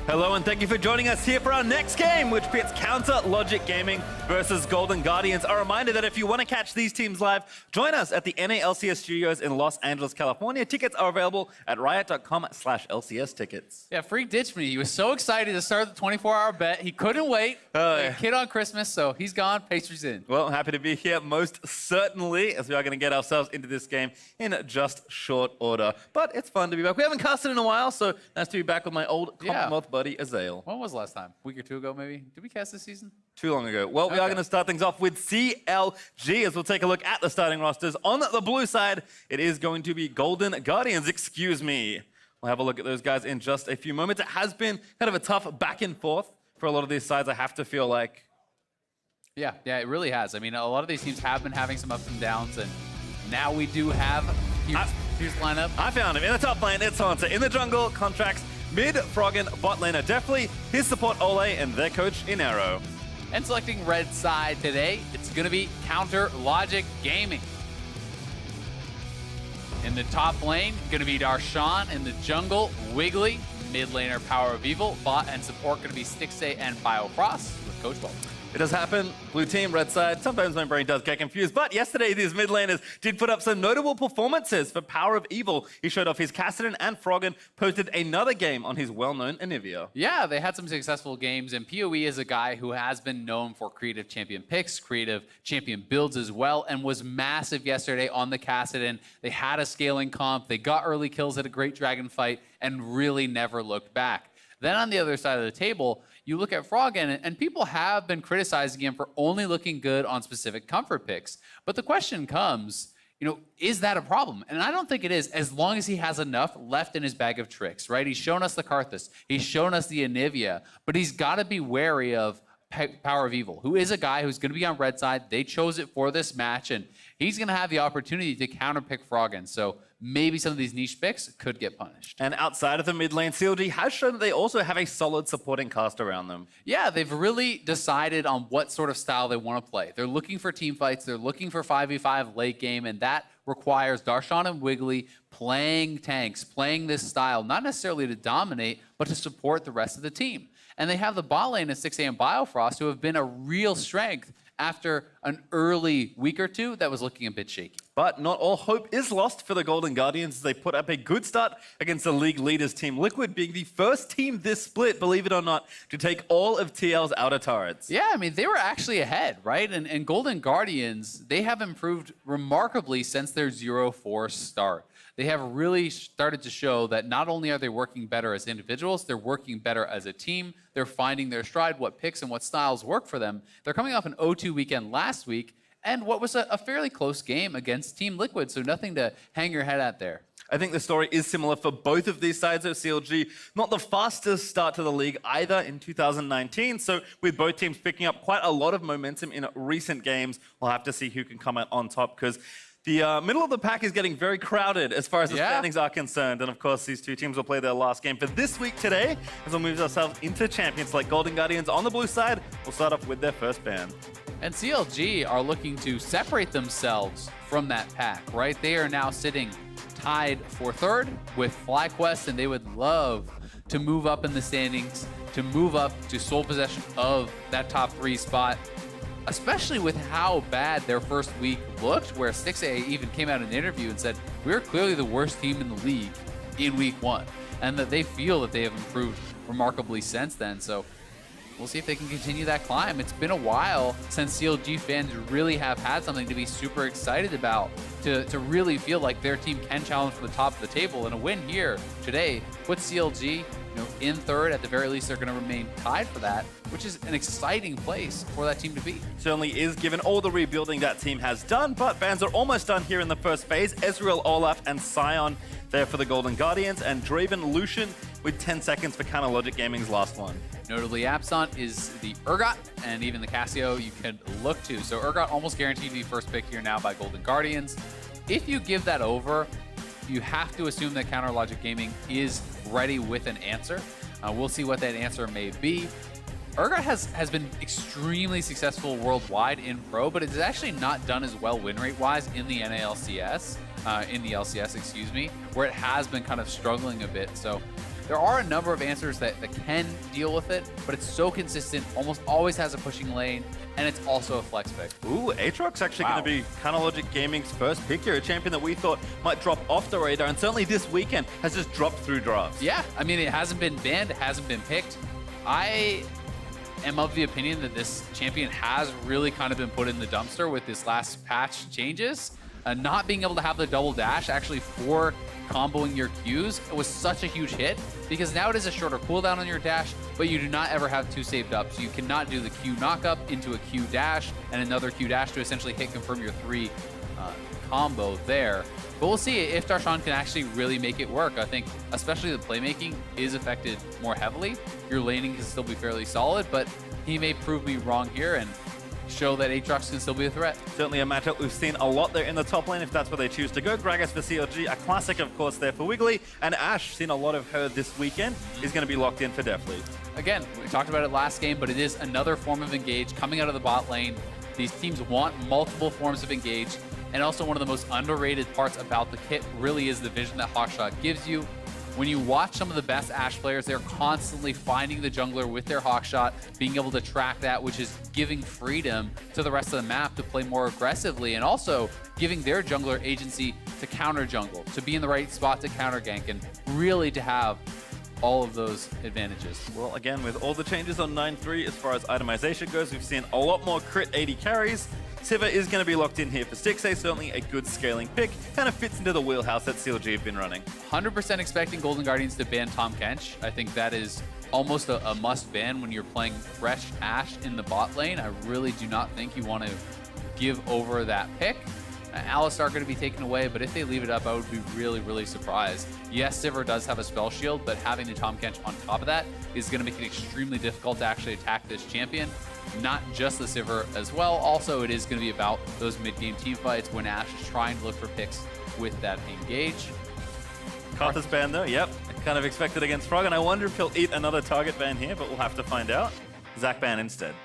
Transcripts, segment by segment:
Hello and thank you for joining us here for our next game, which pits Counter Logic Gaming versus Golden Guardians. A reminder that if you want to catch these teams live, join us at the NA LCS studios in Los Angeles, California. Tickets are available at riot.com/LCS tickets. Yeah, Freak ditched me. He was so excited to start the 24-hour bet. He couldn't wait. Kid on Christmas, so he's gone. Pastry's in. Well, happy to be here most certainly, as we are going to get ourselves into this game in just short order. But it's fun to be back. We haven't casted in a while, so nice to be back with my old Commonwealth buddy, Azael. When was the last time? A week or two ago, maybe? Did we cast this season? Too long ago. Well, we are going to start things off with CLG as we'll take a look at the starting rosters. On the blue side, it is going to be Golden Guardians, excuse me. We'll have a look at those guys in just a few moments. It has been kind of a tough back and forth for a lot of these sides, I have to feel like. Yeah, it really has. I mean, a lot of these teams have been having some ups and downs, and now we do have here's the lineup. I found him. In the top lane, it's Hunter. In the jungle, Contracts. Mid, Froggen, bot laner, definitely his support Ole, and their coach Inaro. And selecting red side today, it's going to be Counter Logic Gaming. In the top lane, going to be Darshan. In the jungle, Wiggly. Mid laner, Power of Evil. Bot and support going to be Stixay and Biofrost with Coach Ball. It does happen. Blue team, red side. Sometimes my brain does get confused. But yesterday, these mid laners did put up some notable performances for Power of Evil. He showed off his Kassadin, and Froggen posted another game on his well-known Anivia. Yeah, they had some successful games, and PoE is a guy who has been known for creative champion picks, creative champion builds as well, and was massive yesterday on the Kassadin. They had a scaling comp, they got early kills at a great dragon fight, and really never looked back. Then on the other side of the table, you look at Froggen, and people have been criticizing him for only looking good on specific comfort picks. But the question comes, is that a problem? And I don't think it is, as long as he has enough left in his bag of tricks, right? He's shown us the Karthus, he's shown us the Anivia, but he's got to be wary of Power of Evil, who is a guy who's going to be on red side. They chose it for this match, and he's going to have the opportunity to counterpick Froggen. So maybe some of these niche picks could get punished. And outside of the mid lane, CLG has shown that they also have a solid supporting cast around them. Yeah, they've really decided on what sort of style they want to play. They're looking for team fights, they're looking for 5v5 late game, and that requires Darshan and Wiggly playing tanks, playing this style, not necessarily to dominate, but to support the rest of the team. And they have the bot lane at 6 a.m. Biofrost, who have been a real strength after an early week or two that was looking a bit shaky. But not all hope is lost for the Golden Guardians as they put up a good start against the league leaders Team Liquid, being the first team this split, believe it or not, to take all of TL's outer turrets. Yeah, I mean, they were actually ahead, right? And Golden Guardians, they have improved remarkably since their 0-4 start. They have really started to show that not only are they working better as individuals, they're working better as a team. They're finding their stride, what picks and what styles work for them. They're coming off an 0-2 weekend last week, and what was a fairly close game against Team Liquid, so nothing to hang your head at there. I think the story is similar for both of these sides of CLG. Not the fastest start to the league either in 2019, so with both teams picking up quite a lot of momentum in recent games, we'll have to see who can come out on top, because the middle of the pack is getting very crowded as far as the standings are concerned. And of course, these two teams will play their last game for this week today as we'll move ourselves into champions like Golden Guardians on the blue side. We'll start off with their first ban. And CLG are looking to separate themselves from that pack, right? They are now sitting tied for third with FlyQuest, and they would love to move up in the standings, to move up to sole possession of that top 3 spot, especially with how bad their first week looked, where Stixay even came out in an interview and said, we're clearly the worst team in the league in week 1, and that they feel that they have improved remarkably since then. So we'll see if they can continue that climb. It's been a while since CLG fans really have had something to be super excited about, to really feel like their team can challenge for the top of the table. And a win here today puts CLG in third. At the very least, they're going to remain tied for that, which is an exciting place for that team to be. Certainly is, given all the rebuilding that team has done, but bans are almost done here in the first phase. Ezreal, Olaf, and Sion there for the Golden Guardians, and Draven, Lucian with 10 seconds for Counter Logic Gaming's last one. Notably absent is the Urgot, and even the Cassio you can look to. So Urgot almost guaranteed to be first pick here now by Golden Guardians. If you give that over, you have to assume that Counter Logic Gaming is ready with an answer. We'll see what that answer may be. Urgot has been extremely successful worldwide in Pro, but it's actually not done as well win rate-wise in the LCS, excuse me, where it has been kind of struggling a bit. So There are a number of answers that can deal with it, but it's so consistent, almost always has a pushing lane, and it's also a flex pick. Ooh, Aatrox actually going to be Logic Gaming's first pick here, a champion that we thought might drop off the radar, and certainly this weekend has just dropped through drafts. Yeah, I mean, it hasn't been banned, it hasn't been picked. I am of the opinion that this champion has really kind of been put in the dumpster with this last patch changes. Not being able to have the double dash actually for comboing your Qs was such a huge hit, because now it is a shorter cooldown on your dash, but you do not ever have two saved up. So you cannot do the Q knockup into a Q dash and another Q dash to essentially hit confirm your 3 combo there. But we'll see if Darshan can actually really make it work. I think especially the playmaking is affected more heavily. Your laning can still be fairly solid, but he may prove me wrong here and show that Aatrox can still be a threat. Certainly a matchup we've seen a lot there in the top lane, if that's where they choose to go. Gragas for CLG, a classic, of course, there for Wiggly. And Ash, seen a lot of her this weekend, is going to be locked in for Def League. Again, we talked about it last game, but it is another form of engage coming out of the bot lane. These teams want multiple forms of engage, and also one of the most underrated parts about the kit really is the vision that Hawkshot gives you. When you watch some of the best Ashe players, they're constantly finding the jungler with their Hawkshot, being able to track that, which is giving freedom to the rest of the map to play more aggressively, and also giving their jungler agency to counter jungle, to be in the right spot to counter gank, and really to have all of those advantages. Well, again, with all the changes on 9-3 as far as itemization goes, we've seen a lot more crit 80 carries. Sivir is going to be locked in here for 6A, certainly a good scaling pick. Kind of fits into the wheelhouse that CLG have been running. 100% expecting Golden Guardians to ban Tahm Kench. I think that is almost a must ban when you're playing fresh Ashe in the bot lane. I really do not think you want to give over that pick. Alistar going to be taken away, but if they leave it up, I would be really, really surprised. Yes, Sivir does have a spell shield, but having the Tahm Kench on top of that is going to make it extremely difficult to actually attack this champion. Not just the Sivir as well. Also, it is going to be about those mid-game team fights when Ashe is trying to look for picks with that engage. Karthus ban though, yep. Kind of expected against Frog, and I wonder if he'll eat another target ban here, but we'll have to find out. Zac ban instead.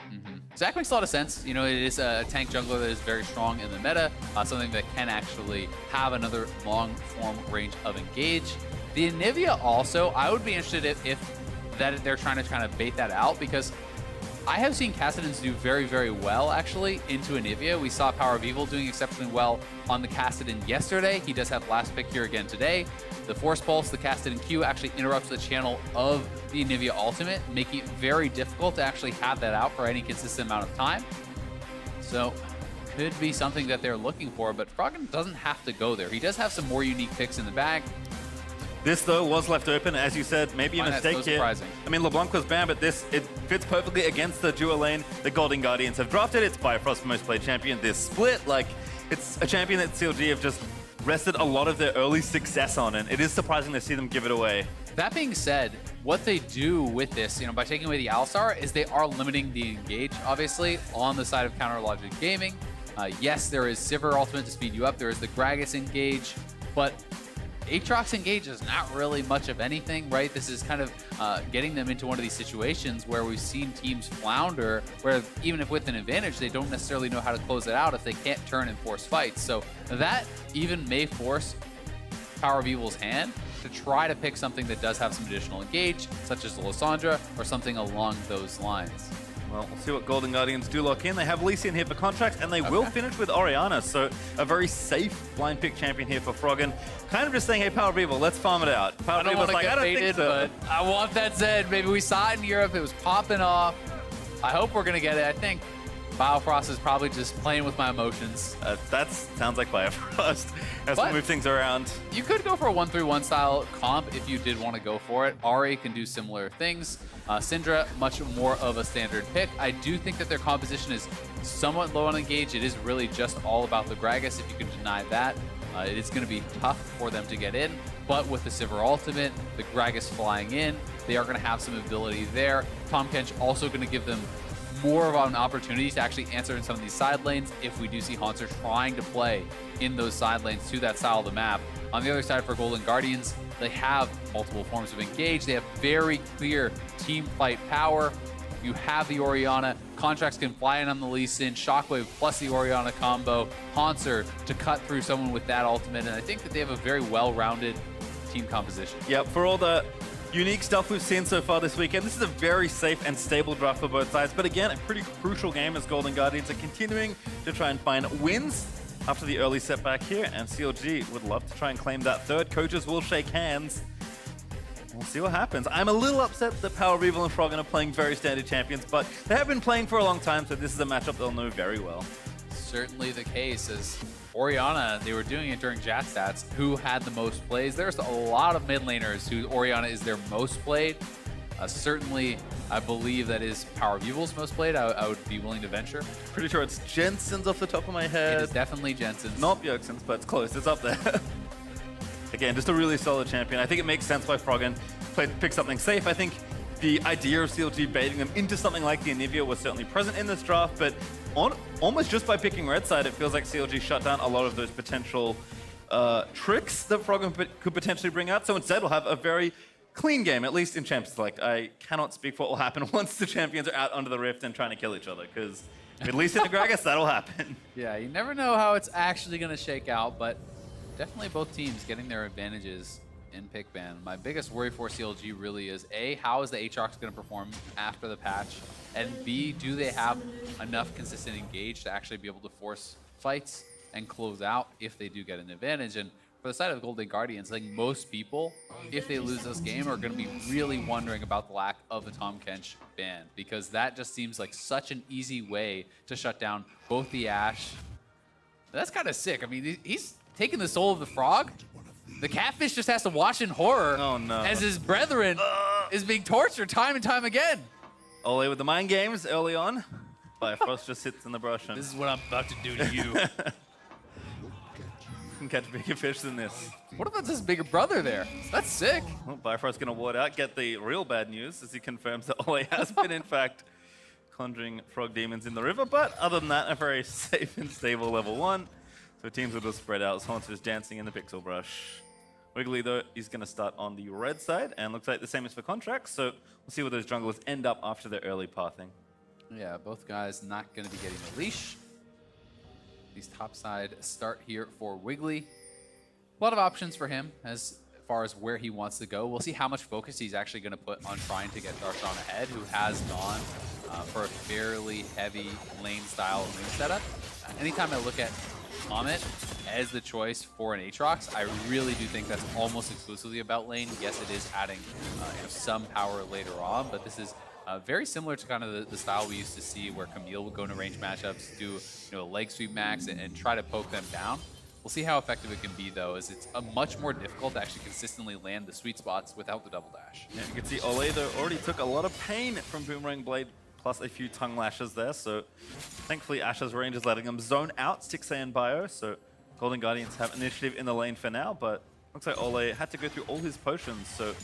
Zac makes a lot of sense. You know, it is a tank jungler that is very strong in the meta, something that can actually have another long form range of engage. The Anivia also, I would be interested if that they're trying to kind of bait that out, because I have seen Kassadins do very, very well, actually, into Anivia. We saw Power of Evil doing exceptionally well on the Kassadin yesterday. He does have last pick here again today. The Force Pulse, the Kassadin Q, actually interrupts the channel of the Anivia ultimate, making it very difficult to actually have that out for any consistent amount of time. So, could be something that they're looking for, but Froggen doesn't have to go there. He does have some more unique picks in the bag. This, though, was left open, as you said, maybe a mistake here. Surprising. I mean, LeBlanc was banned, but it fits perfectly against the dual lane the Golden Guardians have drafted. It's Bifrost most played champion. This split, like, it's a champion that CLG have just rested a lot of their early success on, and it is surprising to see them give it away. That being said, what they do with this, you know, by taking away the Alistar, is they are limiting the engage, obviously, on the side of Counter Logic Gaming. Yes, there is Sivir ultimate to speed you up. There is the Gragas engage, but Aatrox engage is not really much of anything, right? This is kind of getting them into one of these situations where we've seen teams flounder, where even if with an advantage, they don't necessarily know how to close it out if they can't turn and force fights. So that even may force Power of Evil's hand to try to pick something that does have some additional engage, such as the Lysandra or something along those lines. Well, we'll see what Golden Guardians do lock in. They have Lee Sin here for contracts, and they will finish with Orianna. So a very safe blind pick champion here for Froggen. Kind of just saying, hey, Power of Evil, let's farm it out. Power I don't want to get baited, so. But I want that Zed. Maybe we saw it in Europe. It was popping off. I hope we're going to get it. I think Biofrost is probably just playing with my emotions. That sounds like Biofrost as we move things around. You could go for a 1-3-1 style comp if you did want to go for it. Ahri can do similar things. Syndra, much more of a standard pick. I do think that their composition is somewhat low on engage. It is really just all about the Gragas. If you can deny that, it is going to be tough for them to get in. But with the Sivir ultimate, the Gragas flying in, they are going to have some ability there. Tahm Kench also going to give them more of an opportunity to actually answer in some of these side lanes if we do see Haunter trying to play in those side lanes to that style of the map. On the other side for Golden Guardians, they have multiple forms of engage. They have very clear team fight power. You have the Orianna. Contracts can fly in on the Lee Sin. Shockwave plus the Orianna combo. Haunter to cut through someone with that ultimate. And I think that they have a very well-rounded team composition. Yep, for all the unique stuff we've seen so far this weekend. This is a very safe and stable draft for both sides, but again, a pretty crucial game as Golden Guardians are continuing to try and find wins after the early setback here, and CLG would love to try and claim that third. Coaches will shake hands. We'll see what happens. I'm a little upset that Power of Evil and Froggen are playing very standard champions, but they have been playing for a long time, so this is a matchup they'll know very well. Certainly the case, as Orianna, they were doing it during Jat Stats, who had the most plays. There's a lot of mid laners who Orianna is their most played. Certainly, I believe that is Power of Evil's most played. I would be willing to venture. Pretty sure it's Jensen's off the top of my head. It is definitely Jensen's. Not Bjergsen's, but it's close. It's up there. Again, just a really solid champion. I think it makes sense why Froggen pick something safe. I think the idea of CLG baiting them into something like the Anivia was certainly present in this draft, but almost just by picking red side, it feels like CLG shut down a lot of those potential tricks that Froggen could potentially bring out. So instead, we'll have a very clean game, at least in Champions Select. I cannot speak for what will happen once the champions are out under the rift and trying to kill each other, because at least in the Gragas, that'll happen. Yeah, you never know how it's actually going to shake out, but definitely both teams getting their advantages in pick ban. My biggest worry for CLG really is A, how is the Aatrox going to perform after the patch? And B, do they have enough consistent engage to actually be able to force fights and close out if they do get an advantage? And for the side of the Golden Guardians, I think most people, if they lose this game, are going to be really wondering about the lack of the Tahm Kench ban, because that just seems like such an easy way to shut down both the Ashe. That's kind of sick. I mean, he's taking the soul of the frog. The catfish just has to watch in horror as his brethren is being tortured time and time again. Ole with the mind games early on. Bifrost just sits in the brush. And this is what I'm about to do to you. Can catch bigger fish than this. What about this bigger brother there? That's sick. Well, Bifrost's going to ward out, get the real bad news as he confirms that Ole has been, in fact, conjuring frog demons in the river. But other than that, a very safe and stable level 1. So teams will just spread out. Haunter's dancing in the pixel brush. Wiggly, though, is going to start on the red side, and looks like the same as for Contracts. So we'll see where those junglers end up after their early pathing. Yeah, both guys not going to be getting a leash. These top side start here for Wiggly. A lot of options for him as far as where he wants to go. We'll see how much focus he's actually going to put on trying to get Darshan ahead, who has gone for a fairly heavy lane style lane setup. Anytime I look at Comet as the choice for an Aatrox, I really do think that's almost exclusively about lane. Yes, it is adding some power later on, but this is very similar to kind of the style we used to see where Camille would go into range matchups, do a leg sweep max and try to poke them down. We'll see how effective it can be, though, as it's much more difficult to actually consistently land the sweet spots without the double dash. Yeah, you can see Ole, though, already took a lot of pain from Boomerang Blade, plus a few tongue lashes there. So thankfully, Ashe's range is letting them zone out 6 and Bio. So Golden Guardians have initiative in the lane for now, but looks like Ole had to go through all his potions. So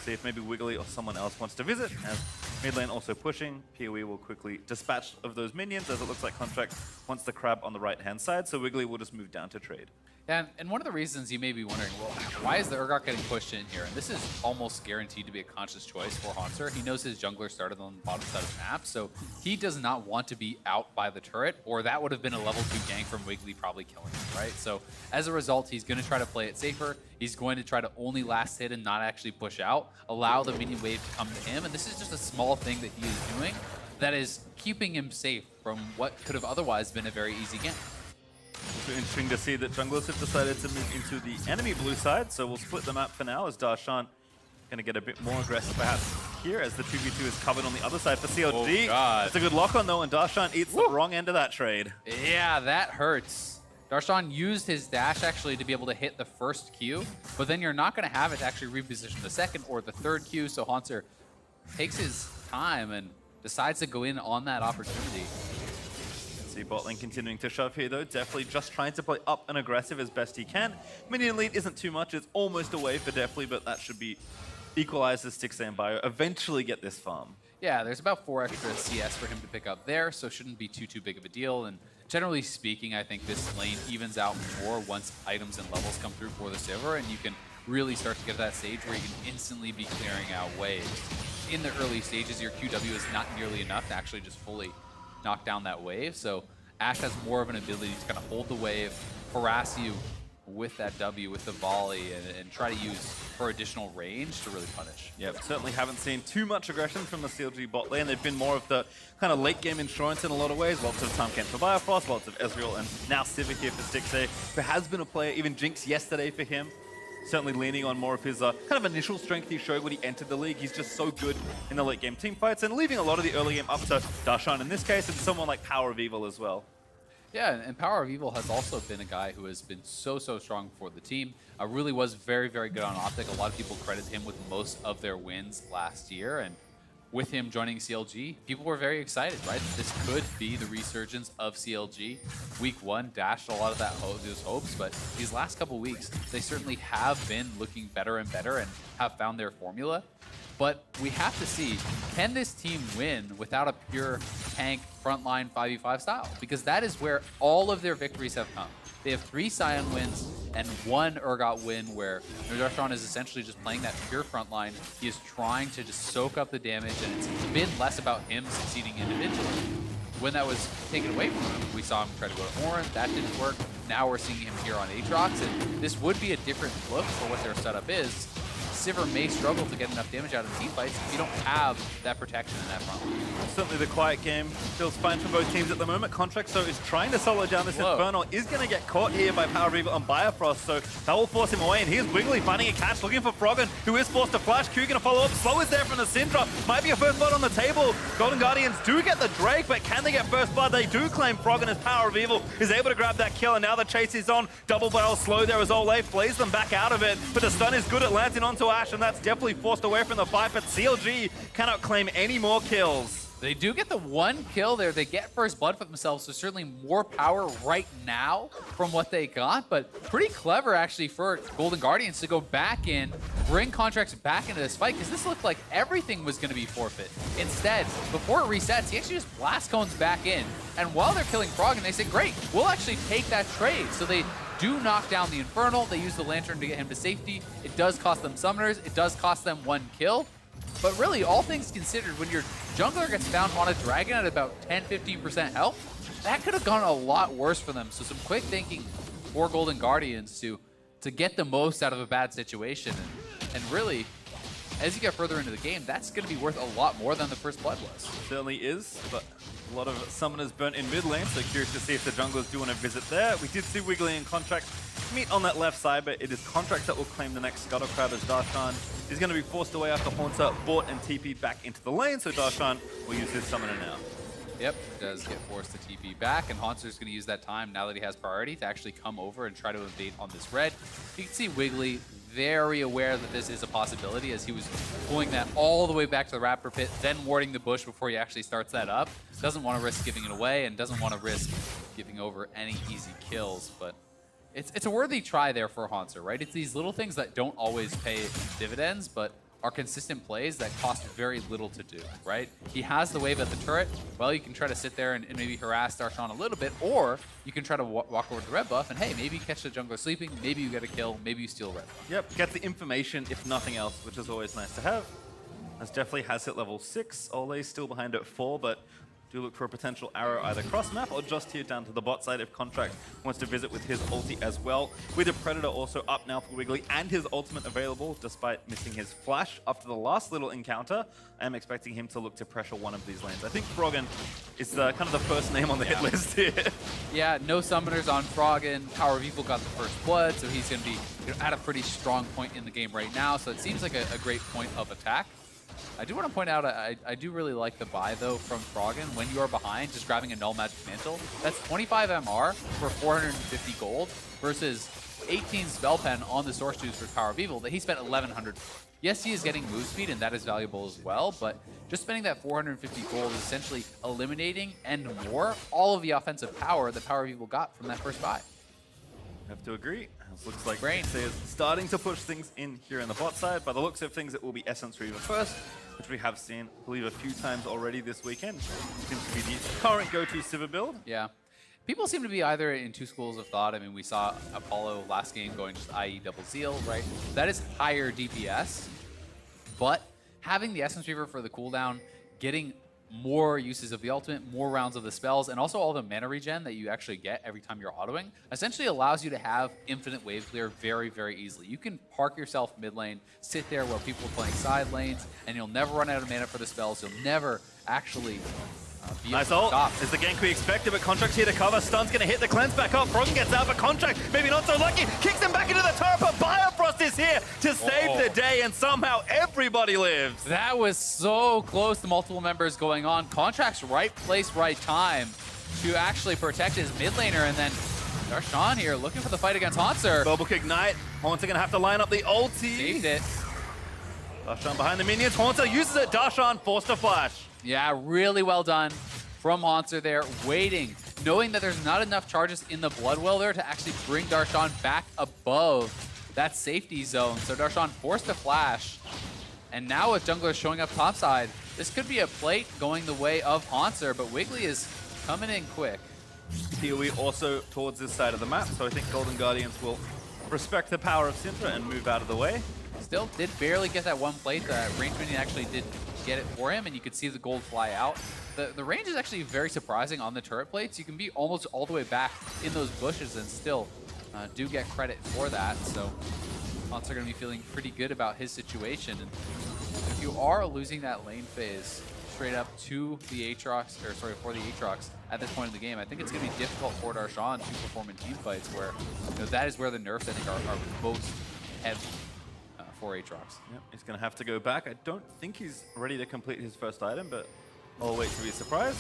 see if maybe Wiggly or someone else wants to visit. As mid lane also pushing, PoE will quickly dispatch of those minions, as it looks like Contract wants the crab on the right-hand side, so Wiggly will just move down to trade. Yeah, and one of the reasons you may be wondering, well, why is the Urgot getting pushed in here? And this is almost guaranteed to be a conscious choice for Haunter. He knows his jungler started on the bottom side of the map, so he does not want to be out by the turret, or that would have been a level 2 gank from Wiggly probably killing him, right? So as a result, he's going to try to play it safer. He's going to try to only last hit and not actually push out, allow the minion wave to come to him, and this is just a small thing that he is doing that is keeping him safe from what could have otherwise been a very easy game. It's interesting to see that junglers have decided to move into the enemy blue side, so we'll split the map for now as Darshan going to get a bit more aggressive perhaps here as the 2v2 is covered on the other side for CLG. Oh, God. It's a good lock on though, and Darshan eats the wrong end of that trade. Yeah, that hurts. Darshan used his dash actually to be able to hit the first Q, but then you're not going to have it to actually reposition the second or the third Q, so Haunter takes his time and decides to go in on that opportunity. See bot lane continuing to shove here though, definitely just trying to play up and aggressive as best he can. Minion lead isn't too much, it's almost away for Deathly, but that should be equalized as 6 and Bio eventually get this farm. Yeah, there's about 4 extra CS for him to pick up there, so shouldn't be too big of a deal. And generally speaking, I think this lane evens out more once items and levels come through for the Sivir, and you can really start to get to that stage where you can instantly be clearing out waves. In the early stages, your QW is not nearly enough to actually just fully knock down that wave, so Ashe has more of an ability to kind of hold the wave, harass you with that W, with the volley, and try to use for additional range to really punish. Yep, certainly haven't seen too much aggression from the CLG bot lane. They've been more of the kind of late game insurance in a lot of ways. Lots of time Kent for Bifrost, lots of Ezreal, and now Civic here for Stixxay, who has been a player, even Jinx yesterday for him. Certainly leaning on more of his kind of initial strength he showed when he entered the league. He's just so good in the late game team fights and leaving a lot of the early game up to Darshan in this case and someone like Power of Evil as well. Yeah, and Power of Evil has also been a guy who has been so strong for the team. Really was very good on Optic. A lot of people credit him with most of their wins last year, and with him joining CLG, people were very excited, right? This could be the resurgence of CLG. Week 1 dashed a lot of those hopes, but these last couple weeks, they certainly have been looking better and better and have found their formula. But we have to see, can this team win without a pure tank frontline 5v5 style? Because that is where all of their victories have come. They have 3 Sion wins and 1 Urgot win where Darshan is essentially just playing that pure frontline. He is trying to just soak up the damage, and it's been less about him succeeding individually. When that was taken away from him, we saw him try to go to Orin. That didn't work. Now we're seeing him here on Aatrox, and this would be a different look for what their setup is. Sivir may struggle to get enough damage out of team fights if you don't have that protection in that front line. Certainly the quiet game feels fine for both teams at the moment. Contract so is trying to solo down this Infernal, is going to get caught here by Power of Evil and Bifrost, so that will force him away, and here's Wiggly finding a catch, looking for Froggen, who is forced to flash. Q going to follow up. Slow is there from the Syndra. Might be a first blood on the table. Golden Guardians do get the Drake, but can they get first blood? They do claim Froggen as Power of Evil is able to grab that kill, and now the chase is on. Double barrel slow there as Olay flays them back out of it, but the stun is good at landing onto Ashe, and that's definitely forced away from the fight, but CLG cannot claim any more kills. They do get the 1 kill there. They get first blood for themselves, so certainly more power right now from what they got, but pretty clever actually for Golden Guardians to go back in, bring Contracts back into this fight, because this looked like everything was going to be forfeit. Instead, before it resets, he actually just blast cones back in, and while they're killing Frog, and they say, great, we'll actually take that trade. So they do knock down the Infernal. They use the Lantern to get him to safety. It does cost them Summoners. It does cost them 1 kill. But really, all things considered, when your jungler gets found on a dragon at about 10-15% health, that could have gone a lot worse for them. So some quick thinking for Golden Guardians to get the most out of a bad situation. And really, as you get further into the game, that's going to be worth a lot more than the first blood was. Certainly is, but a lot of summoners burnt in mid lane, so curious to see if the junglers do want to visit there. We did see Wiggly and Contract meet on that left side, but it is Contract that will claim the next Scuttle Crowd as Darshan is going to be forced away after Haunter bought and TP'd back into the lane, so Darshan will use his summoner now. Yep, does get forced to TP back, and Haunter's going to use that time, now that he has priority, to actually come over and try to invade on this red. You can see Wiggly very aware that this is a possibility, as he was pulling that all the way back to the Raptor Pit, then warding the bush before he actually starts that up. Doesn't want to risk giving it away, and doesn't want to risk giving over any easy kills, but it's a worthy try there for Haunter, right? It's these little things that don't always pay dividends, but are consistent plays that cost very little to do, right? He has the wave at the turret. Well, you can try to sit there and maybe harass Darshan a little bit, or you can try to walk over to the red buff and, hey, maybe you catch the jungler sleeping, maybe you get a kill, maybe you steal red buff. Yep, get the information, if nothing else, which is always nice to have. As definitely has hit level 6. Ole's still behind at 4, but do look for a potential arrow either cross map or just here down to the bot side if Contract wants to visit with his ulti as well. With the Predator also up now for Wiggly and his ultimate available despite missing his flash after the last little encounter. I am expecting him to look to pressure one of these lanes. I think Froggen is kind of the first name on the hit list here. Yeah, no summoners on Froggen. Power of Evil got the first blood, so he's going to be at a pretty strong point in the game right now. So it seems like a great point of attack. I do want to point out, I do really like the buy, though, from Froggen. When you are behind, just grabbing a Null Magic Mantle, that's 25 MR for 450 gold versus 18 Spell Pen on the Source Juice for Power of Evil that he spent 1,100. Yes, he is getting move speed, and that is valuable as well, but just spending that 450 gold is essentially eliminating and more all of the offensive power that Power of Evil got from that first buy. I have to agree. It looks like Brain is starting to push things in here in the bot side. By the looks of things, it will be Essence Reaver first, which we have seen, I believe, a few times already this weekend. Seems to be the current go-to Sivir build. Yeah. People seem to be either in two schools of thought. I mean, we saw Apollo last game going just IE double Zeal, right? That is higher DPS, but having the Essence Reaver for the cooldown, getting more uses of the ultimate, more rounds of the spells, and also all the mana regen that you actually get every time you're autoing, essentially allows you to have infinite wave clear very, very easily. You can park yourself mid lane, sit there while people are playing side lanes, and you'll never run out of mana for the spells. You'll never actually be able Nice to ult. stop. Is the gank we expected, but Contract's here to cover. Stun's going to hit the cleanse back up. Froggen gets out, but Contract, maybe not so lucky, kicks him back into the turret, but Biofrost is here to save the day, and somehow everybody lives. That was so close to multiple members going on. Contract's right place, right time to actually protect his mid laner, and then Darshan here looking for the fight against Haunter. Bubble Ignite. Haunter going to have to line up the ulti. Saved it. Darshan behind the minions. Haunter uses it. Darshan forced to flash. Yeah, really well done from Haunter there, waiting, knowing that there's not enough charges in the Blood Well there to actually bring Darshan back above that safety zone. So Darshan forced to flash. And now with junglers showing up topside, this could be a plate going the way of Haunter, but Wiggly is coming in quick. PoE also towards this side of the map, so I think Golden Guardians will respect the power of Syndra and move out of the way. Still did barely get that one plate. The range minion actually did get it for him, and you could see the gold fly out. The range is actually very surprising on the turret plates. You can be almost all the way back in those bushes and still do get credit for that. So Haunts are going to be feeling pretty good about his situation. And if you are losing that lane phase straight up to the Aatrox, or sorry, for the Aatrox at this point in the game, I think it's going to be difficult for Darshan to perform in team fights where that is where the nerfs I think are most heavy. For Aatrox. Yep, he's going to have to go back. I don't think he's ready to complete his first item, but I'll wait to be surprised.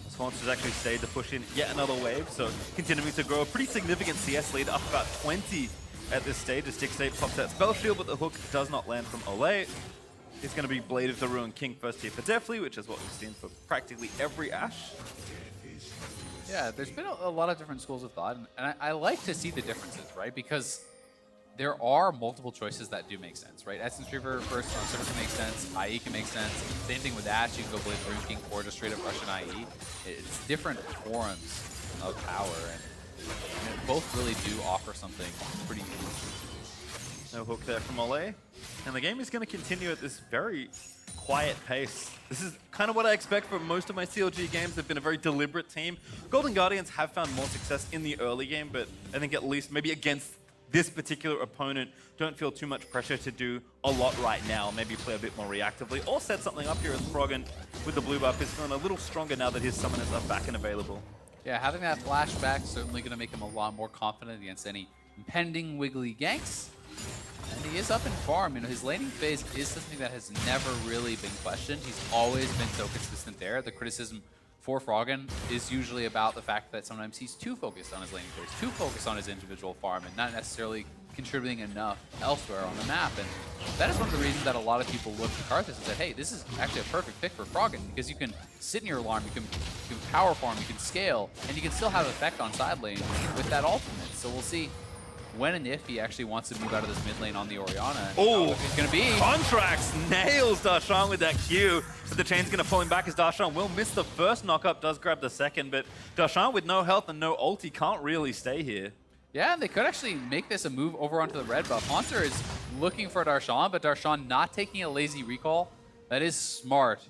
Sponsors actually stayed to push in yet another wave, so continuing to grow a pretty significant CS lead, up about 20 at this stage as Dixate pops that spell shield, but the hook does not land from Ole. It's going to be Blade of the Ruined King first here for Deathly, which is what we've seen for practically every Ashe. Yeah, there's been a lot of different schools of thought, and I like to see the differences, right? Because there are multiple choices that do make sense, right? Essence Reaver first on server can make sense, IE can make sense. Same thing with Ashe, you can go Blade of the Ruined King or just straight up Russian IE. It's different forms of power, and both really do offer something pretty unique. No hook there from Ole. And the game is going to continue at this very quiet pace. This is kind of what I expect from most of my CLG games. They've been a very deliberate team. Golden Guardians have found more success in the early game, but I think at least maybe against this particular opponent, don't feel too much pressure to do a lot right now. Maybe play a bit more reactively or set something up here as Froggen with the blue buff is feeling a little stronger now that his summoners are back and available. Yeah, having that flashback certainly going to make him a lot more confident against any impending Wiggly ganks. And he is up in farm. His laning phase is something that has never really been questioned. He's always been so consistent there. The criticism for Froggen is usually about the fact that sometimes he's too focused on his laning phase, too focused on his individual farm, and not necessarily contributing enough elsewhere on the map. And that is one of the reasons that a lot of people look to Karthus and said, hey, this is actually a perfect pick for Froggen, because you can sit in your alarm, you can power farm, you can scale, and you can still have effect on side lane with that ultimate. So we'll see when and if he actually wants to move out of this mid lane on the Orianna. Oh, it's going to be. Contracts nails Darshan with that Q. But the chain's going to pull him back as Darshan will miss the first knockup, does grab the second. But Darshan with no health and no ulti can't really stay here. Yeah, they could actually make this a move over onto the red buff. Haunter is looking for Darshan, but Darshan not taking a lazy recall. That is smart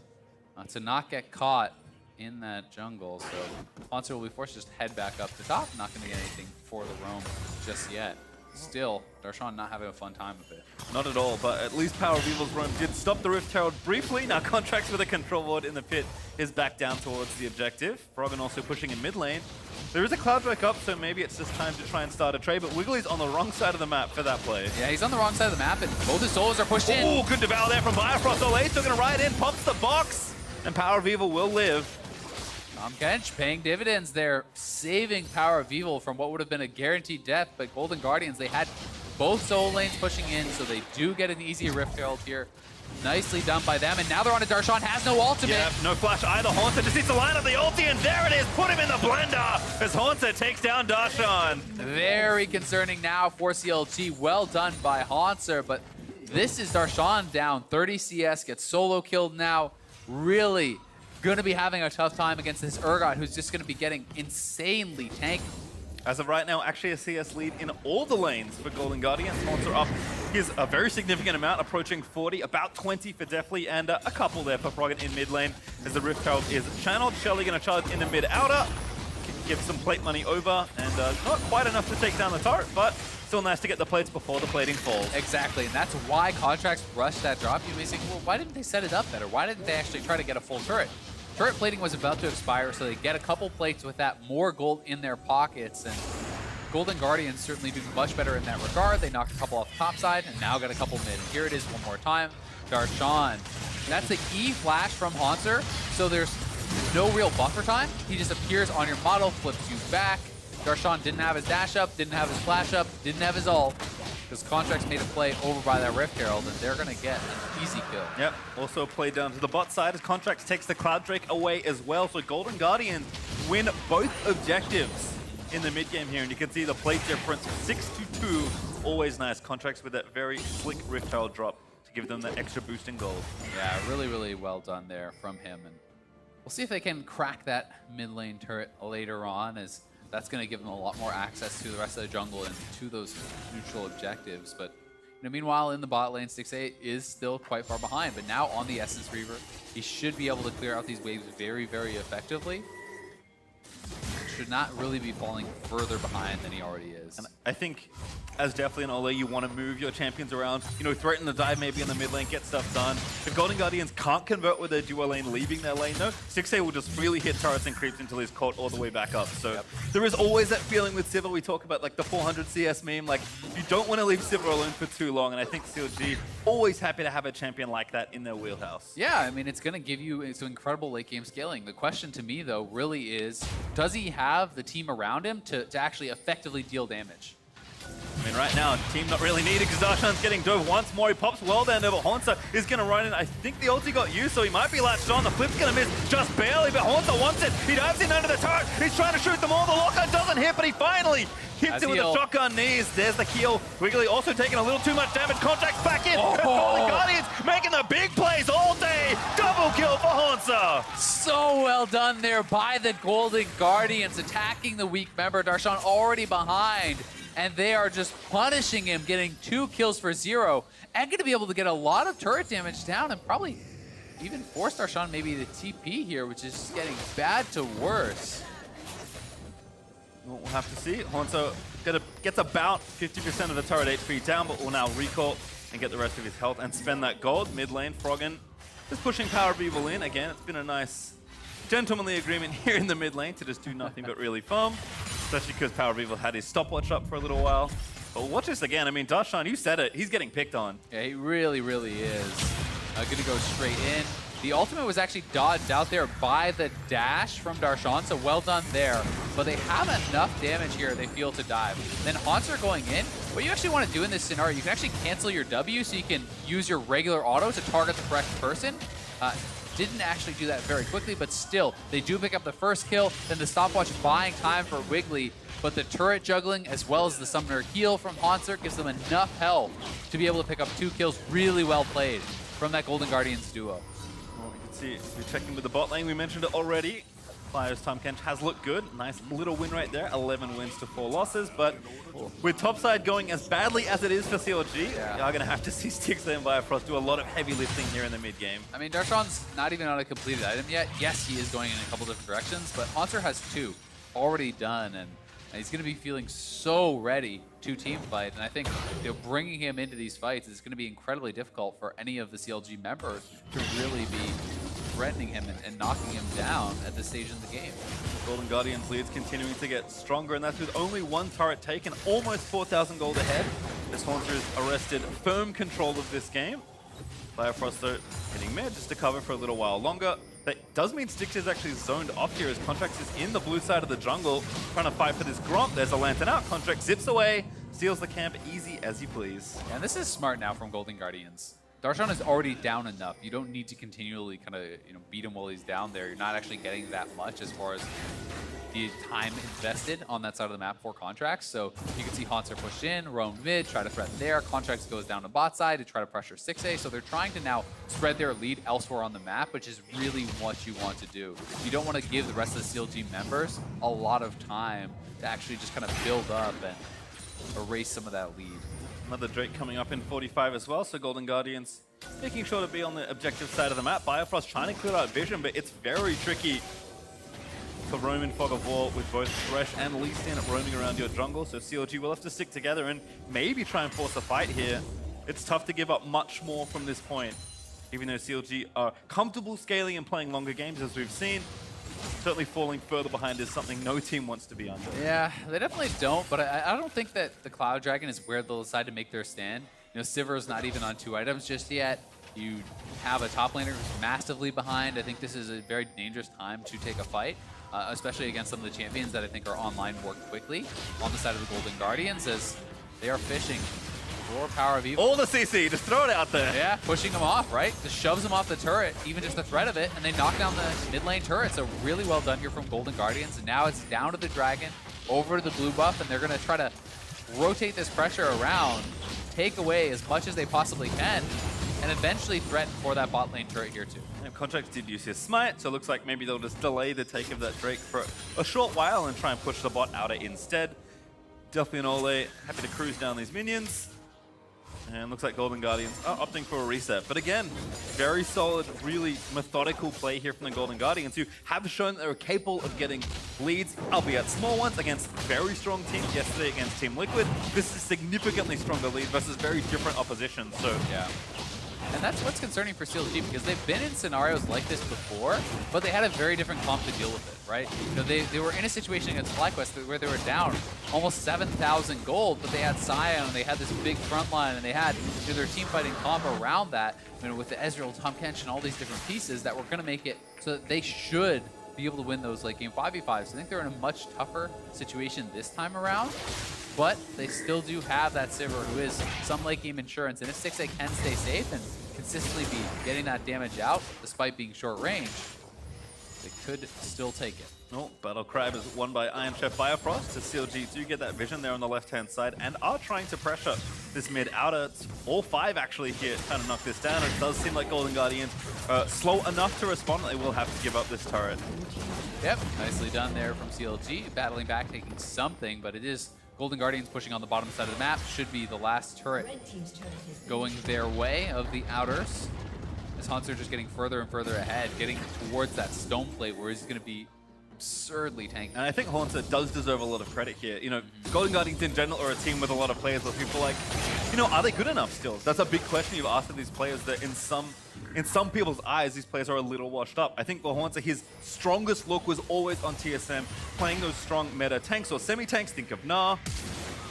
to not get caught in that jungle. So Haunter will be forced to just head back up the top. Not going to get anything for the roam just yet. Still, Darshan not having a fun time with it. Not at all, but at least Power of Evil's roam did stop the Rift Herald briefly. Now Contracts with a control ward in the pit is back down towards the objective. Froggen also pushing in mid lane. There is a Cloudbreak up, so maybe it's just time to try and start a trade, but Wiggly's on the wrong side of the map for that play. Yeah, he's on the wrong side of the map, and both his solos are pushed in. Oh, good devour there from Biofrost. Ole still going to ride in, pops the box, and Power of Evil will live. Tom Kench paying dividends there, saving Power of Evil from what would have been a guaranteed death, but Golden Guardians, they had both soul lanes pushing in, so they do get an easy Rift Herald here. Nicely done by them, and now they're on to Darshan, has no ultimate. Yeah, no flash either. Haunter just needs to line up the ulti, and there it is. Put him in the blender as Haunter takes down Darshan. Very concerning now for CLG. Well done by Haunter, but this is Darshan down 30 CS, gets solo killed now. Really going to be having a tough time against this Urgot, who's just going to be getting insanely tanky. As of right now, actually a CS lead in all the lanes for Golden Guardians. Haunter up Here's a very significant amount, approaching 40, about 20 for Deathly, and a couple there for Froggen in mid lane, as the Rift Herald is channeled. Shelly going to charge in the mid-outer, give some plate money over, and not quite enough to take down the turret, but still nice to get the plates before the plating falls. Exactly, and that's why Contracts rushed that drop. You may think, well, why didn't they set it up better? Why didn't they actually try to get a full turret? Turret plating was about to expire, so they get a couple plates with that more gold in their pockets, and Golden Guardians certainly do much better in that regard. They knocked a couple off the top side and now got a couple mid. Here it is one more time. Darshan. That's the E flash from Haunter, so there's no real buffer time. He just appears on your model, flips you back. Darshan didn't have his dash up, didn't have his flash up, didn't have his ult, because Contracts made a play over by that Rift Herald, and they're going to get an easy kill. Yep, also played down to the bot side as Contracts takes the Cloud Drake away as well, so Golden Guardians win both objectives in the mid game here, and you can see the plate difference 6-2. Always nice. Contracts with that very slick Rift Herald drop to give them that extra boost in gold. Yeah, really, really well done there from him. And we'll see if they can crack that mid lane turret later on, as that's going to give them a lot more access to the rest of the jungle and to those neutral objectives. But meanwhile, in the bot lane, 6A is still quite far behind. But now on the Essence Reaver, he should be able to clear out these waves very, very effectively. Should not really be falling further behind than he already is. And I think, as Deathly and Ole, you want to move your champions around, threaten the dive maybe in the mid lane, get stuff done. The Golden Guardians can't convert with their duo lane leaving their lane, though. 6A will just freely hit turrets and creeps until he's caught all the way back up. So there is always that feeling with Sivir. We talk about like the 400 CS meme, like you don't want to leave Sivir alone for too long, and I think CLG always happy to have a champion like that in their wheelhouse. Yeah, I mean, it's going to give you some incredible late game scaling. The question to me, though, really is, does he have the team around him to actually effectively deal damage? I mean, right now, team not really needed because Darshan's getting dove once more. He pops well down over. Haunter is going to run in. I think the ulti got used, so he might be latched on. The flip's going to miss just barely, but Haunter wants it. He dives in under the turret. He's trying to shoot them all. The lock-on doesn't hit, but he finally hits it with the shotgun knees. There's the kill. Wiggly also taking a little too much damage. Contracts back in. Golden Guardians making the big plays all day. Double kill for Haunter. So well done there by the Golden Guardians, attacking the weak member. Darshan already behind, and they are just punishing him, getting 2 kills for 0, and going to be able to get a lot of turret damage down and probably even force Darshan maybe the TP here, which is just getting bad to worse. We'll have to see. Haunter gets about 50% of the turret HP down, but will now recall and get the rest of his health and spend that gold. Mid lane, Froggen just pushing Power of Evil in. Again, it's been a nice gentlemanly agreement here in the mid lane to just do nothing but really farm, especially because Power of Evil had his stopwatch up for a little while. But watch this again. I mean, Darshan, you said it. He's getting picked on. Yeah, he really, really is. Going to go straight in. The ultimate was actually dodged out there by the dash from Darshan, so well done there. But they have enough damage here, they feel, to dive. Then Haunter going in. What you actually want to do in this scenario, you can actually cancel your W so you can use your regular auto to target the correct person. Didn't actually do that very quickly, but still, they do pick up the first kill. Then the stopwatch buying time for Wiggly, but the turret juggling as well as the summoner heal from Haunter gives them enough health to be able to pick up 2 kills. Really well played from that Golden Guardians duo. Well, you can see, we're checking with the bot lane. We mentioned it already. Fire's Tom Kench has looked good. Nice little win right there. 11 wins to 4 losses. But with topside going as badly as it is for CLG, you are going to have to see Stixxay and Bifrost do a lot of heavy lifting here in the mid game. I mean, Darshan's not even on a completed item yet. Yes, he is going in a couple different directions, but Haunter has 2 already done, and he's going to be feeling so ready to team fight. And I think bringing him into these fights is going to be incredibly difficult for any of the CLG members to really be threatening him and knocking him down at this stage in the game. Golden Guardians leads continuing to get stronger, and that's with only 1 turret taken, almost 4,000 gold ahead. This Haunter is arrested firm control of this game. Bifrost though hitting mid just to cover for a little while longer. That does mean Stixxay is actually zoned off here as Contracts is in the blue side of the jungle trying to fight for this Gromp. There's a lantern out. Contract zips away, steals the camp easy as you please. Yeah, and this is smart now from Golden Guardians. Darshan is already down enough. You don't need to continually kind of beat him while he's down there. You're not actually getting that much as far as the time invested on that side of the map for Contracts. So you can see Haunter push in, roam mid, try to threaten there. Contracts goes down to bot side to try to pressure 6A. So they're trying to now spread their lead elsewhere on the map, which is really what you want to do. You don't want to give the rest of the CLG members a lot of time to actually just kind of build up and erase some of that lead. Another Drake coming up in 45 as well, so Golden Guardians making sure to be on the objective side of the map. Biofrost trying to clear out vision, but it's very tricky to roam in Fog of War with both Thresh and Lee Sin roaming around your jungle, so CLG will have to stick together and maybe try and force a fight here. It's tough to give up much more from this point, even though CLG are comfortable scaling and playing longer games as we've seen. Certainly falling further behind is something no team wants to be under. Yeah, they definitely don't, but I don't think that the Cloud Dragon is where they'll decide to make their stand. You know, Sivir's not even on 2 items just yet. You have a top laner who's massively behind. I think this is a very dangerous time to take a fight, especially against some of the champions that I think are online more quickly on the side of the Golden Guardians, as they are fishing for power of evil. All the CC, just throw it out there. Yeah, pushing them off, right? Just shoves them off the turret, even just the threat of it, and they knock down the mid lane turret. So really well done here from Golden Guardians. And now it's down to the Dragon, over to the blue buff, and they're going to try to rotate this pressure around, take away as much as they possibly can, and eventually threaten for that bot lane turret here too. And Contracts did use his smite, so it looks like maybe they'll just delay the take of that Drake for a short while and try and push the bot outer instead. Delphi and Ole happy to cruise down these minions. And looks like Golden Guardians are opting for a reset. But again, very solid, really methodical play here from the Golden Guardians, who have shown they're capable of getting leads, albeit small ones, against very strong teams yesterday against Team Liquid. This is significantly stronger lead versus very different opposition. So yeah. And that's what's concerning for CLG, because they've been in scenarios like this before, but they had a very different comp to deal with it, right? You know, they were in a situation against FlyQuest where they were down almost 7,000 gold, but they had Sion, and they had this big front line, and they had their team fighting comp around that, you know, with the Ezreal, Tahm Kench, and all these different pieces that were going to make it so that they should be able to win those late game 5v5s. I think they're in a much tougher situation this time around, but they still do have that Sivir, who is some late game insurance, and if 6A can stay safe and consistently be getting that damage out despite being short range, they could still take it. Oh, Battle Crab is won by Iron Chef Biofrost, as CLG do get that vision there on the left-hand side and are trying to pressure this mid-outer. It's all 5 actually here trying to knock this down. It does seem like Golden Guardians are slow enough to respond that they will have to give up this turret. Yep, nicely done there from CLG, battling back, taking something, but it is Golden Guardians pushing on the bottom side of the map. Should be the last turret going their way of the outers, as Hunter just getting further and further ahead, getting towards that stone plate where he's going to be absurdly tanky. And I think Haunter does deserve a lot of credit here. You know, Golden Guardians in general are a team with a lot of players where people are like, you know, are they good enough still? That's a big question you've asked of these players, that in some people's eyes, these players are a little washed up. I think for Haunter, his strongest look was always on TSM, playing those strong meta tanks or semi-tanks. Think of Gnar.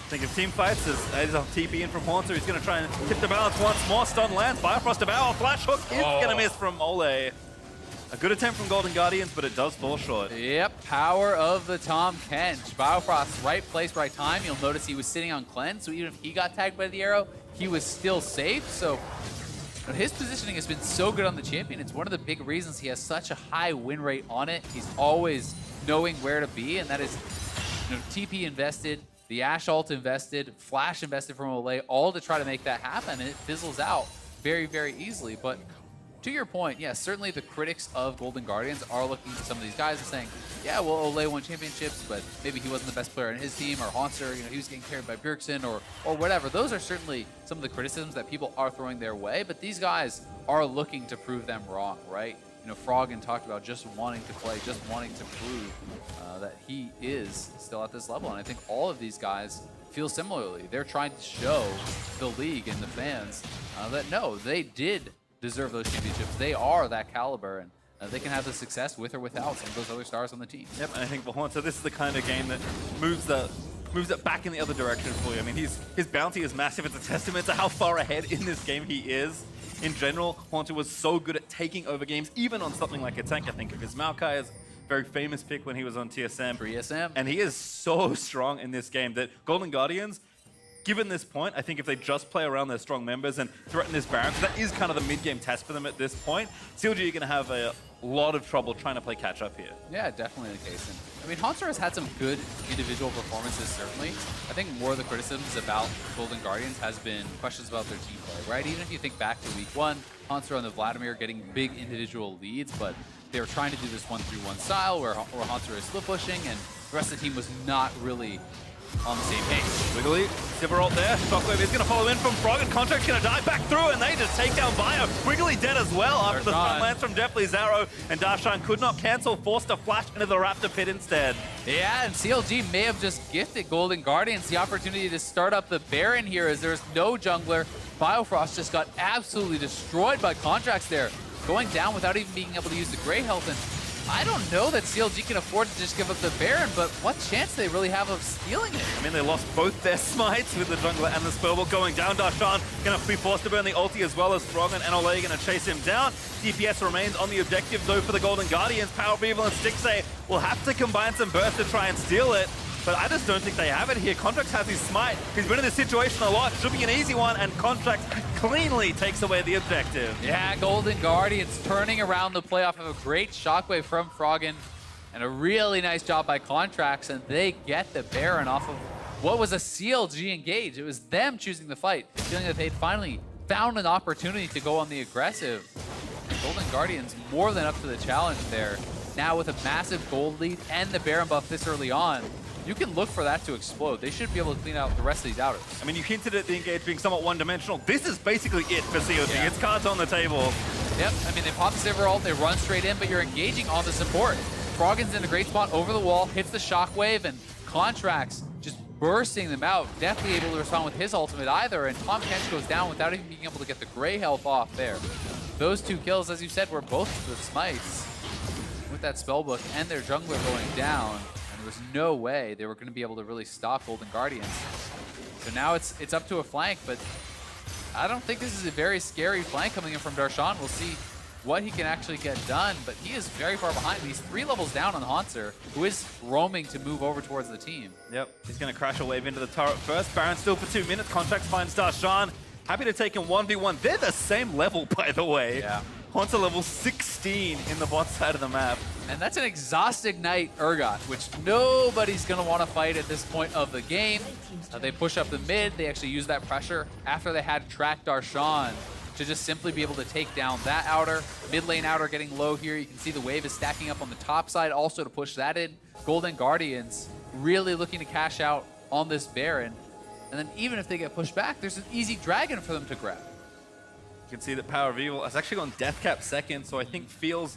Think of team fights as there's a TP in from Haunter. He's going to try and tip the balance once more. Stun lands. Bifrost Devour. Flash hook is going to miss from Ole. A good attempt from Golden Guardians, but it does fall short. Yep, power of the Tahm Kench. Biofrost, right place, right time. You'll notice he was sitting on Cleanse, so even if he got tagged by the arrow, he was still safe. So his positioning has been so good on the champion. It's one of the big reasons he has such a high win rate on it. He's always knowing where to be, and that is, you know, TP invested, the Ashe ult invested, Flash invested from Ole, all to try to make that happen, and it fizzles out very, very easily. But to your point, yes, certainly the critics of Golden Guardians are looking to some of these guys and saying, yeah, well, Ole won championships, but maybe he wasn't the best player on his team, or Haunter, you know, he was getting carried by Bjergsen, or whatever. Those are certainly some of the criticisms that people are throwing their way, but these guys are looking to prove them wrong, right? You know, Froggen talked about just wanting to play, just wanting to prove that he is still at this level, and I think all of these guys feel similarly. They're trying to show the league and the fans that no, they did deserve those championships. They are that caliber, and they can have the success with or without some of those other stars on the team. Yep, and I think for Haunter, this is the kind of game that moves it back in the other direction for you. I mean, his bounty is massive. It's a testament to how far ahead in this game he is. In general, Haunter was so good at taking over games, even on something like a tank. I think of his Maokai as a very famous pick when he was on TSM. 3SM. And he is so strong in this game that Golden Guardians, given this point, I think if they just play around their strong members and threaten this Baron, because that is kind of the mid-game test for them at this point, CLG are going to have a lot of trouble trying to play catch-up here. Yeah, definitely the case. And I mean, Haunter has had some good individual performances, certainly. I think more of the criticisms about Golden Guardians has been questions about their team play, right? Even if you think back to week 1, Haunter and the Vladimir getting big individual leads, but they were trying to do this 1-3-1 style where Haunter is split pushing, and the rest of the team was not really on the same page. Wiggly, Sivaralt there. Shockwave is going to follow in from Frog, and Contract's going to die back through, and they just take down Bio. Wiggly dead as well after the front lance from Deathly's arrow, and Darshan could not cancel, forced to flash into the Raptor pit instead. Yeah, and CLG may have just gifted Golden Guardians the opportunity to start up the Baron here as there's no jungler. Biofrost just got absolutely destroyed by Contracts there, going down without even being able to use the Grey Health. And I don't know that CLG can afford to just give up the Baron, but what chance do they really have of stealing it? I mean, they lost both their smites with the jungler and the Spellbook going down. Darshan going to be forced to burn the ulti as well as Throgon and Ole going to chase him down. DPS remains on the objective though for the Golden Guardians. Power of Evil and Stixxay will have to combine some bursts to try and steal it. But I just don't think they have it here. Contracts has his smite. He's been in this situation a lot. Should be an easy one, and Contracts cleanly takes away the objective. Yeah, Golden Guardians turning around the play off of a great shockwave from Froggen, and a really nice job by Contracts, and they get the Baron off of what was a CLG engage. It was them choosing the fight, feeling that they'd finally found an opportunity to go on the aggressive. Golden Guardians more than up to the challenge there. Now with a massive gold lead and the Baron buff this early on, you can look for that to explode. They should be able to clean out the rest of these outers. I mean, you hinted at the engage being somewhat one-dimensional. This is basically it for CLG. Yeah. It's cards on the table. Yep, I mean, they pop the Silver ult, they run straight in, but you're engaging on the support. Froggen's in a great spot over the wall, hits the shockwave, and Contracts just bursting them out. Definitely able to respond with his ultimate either, and Tahm Kench goes down without even being able to get the Grey Health off there. Those two kills, as you said, were both the smites with that Spellbook and their jungler going down. There was no way they were going to be able to really stop Golden Guardians. So now it's up to a flank, but I don't think this is a very scary flank coming in from Darshan. We'll see what he can actually get done, but he is very far behind. He's 3 levels down on Haunter, who is roaming to move over towards the team. Yep, he's going to crash a wave into the turret first. Baron still for 2 minutes. Contracts finds Darshan. Happy to take him 1v1. They're the same level, by the way. Yeah. Haunter level 16 in the bot side of the map. And that's an exhausted Knight Urgot, which nobody's going to want to fight at this point of the game. They push up the mid. They actually use that pressure after they had tracked Darshan to just simply be able to take down that outer. Mid lane outer getting low here. You can see the wave is stacking up on the top side also to push that in. Golden Guardians really looking to cash out on this Baron. And then even if they get pushed back, there's an easy dragon for them to grab. You can see that Power of Evil has actually gone Death Cap second, so I think feels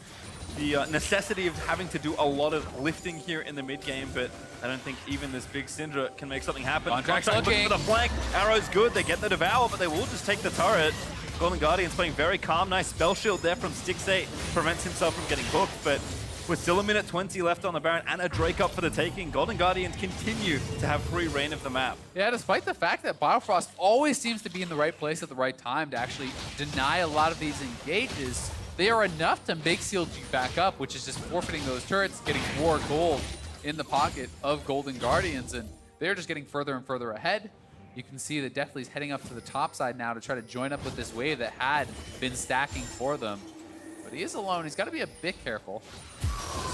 the necessity of having to do a lot of lifting here in the mid game, but I don't think even this big Syndra can make something happen. Contract looking for the flank. Arrow's good. They get the Devour, but they will just take the turret. Golden Guardians playing very calm. Nice spell shield there from Stixxay. Prevents himself from getting hooked, but with still a minute 20 left on the Baron and a Drake up for the taking, Golden Guardians continue to have free reign of the map. Yeah, despite the fact that Biofrost always seems to be in the right place at the right time to actually deny a lot of these engages, they are enough to make CLG back up, which is just forfeiting those turrets, getting more gold in the pocket of Golden Guardians, and they're just getting further and further ahead. You can see that Deathly's heading up to the top side now to try to join up with this wave that had been stacking for them. But he is alone. He's got to be a bit careful.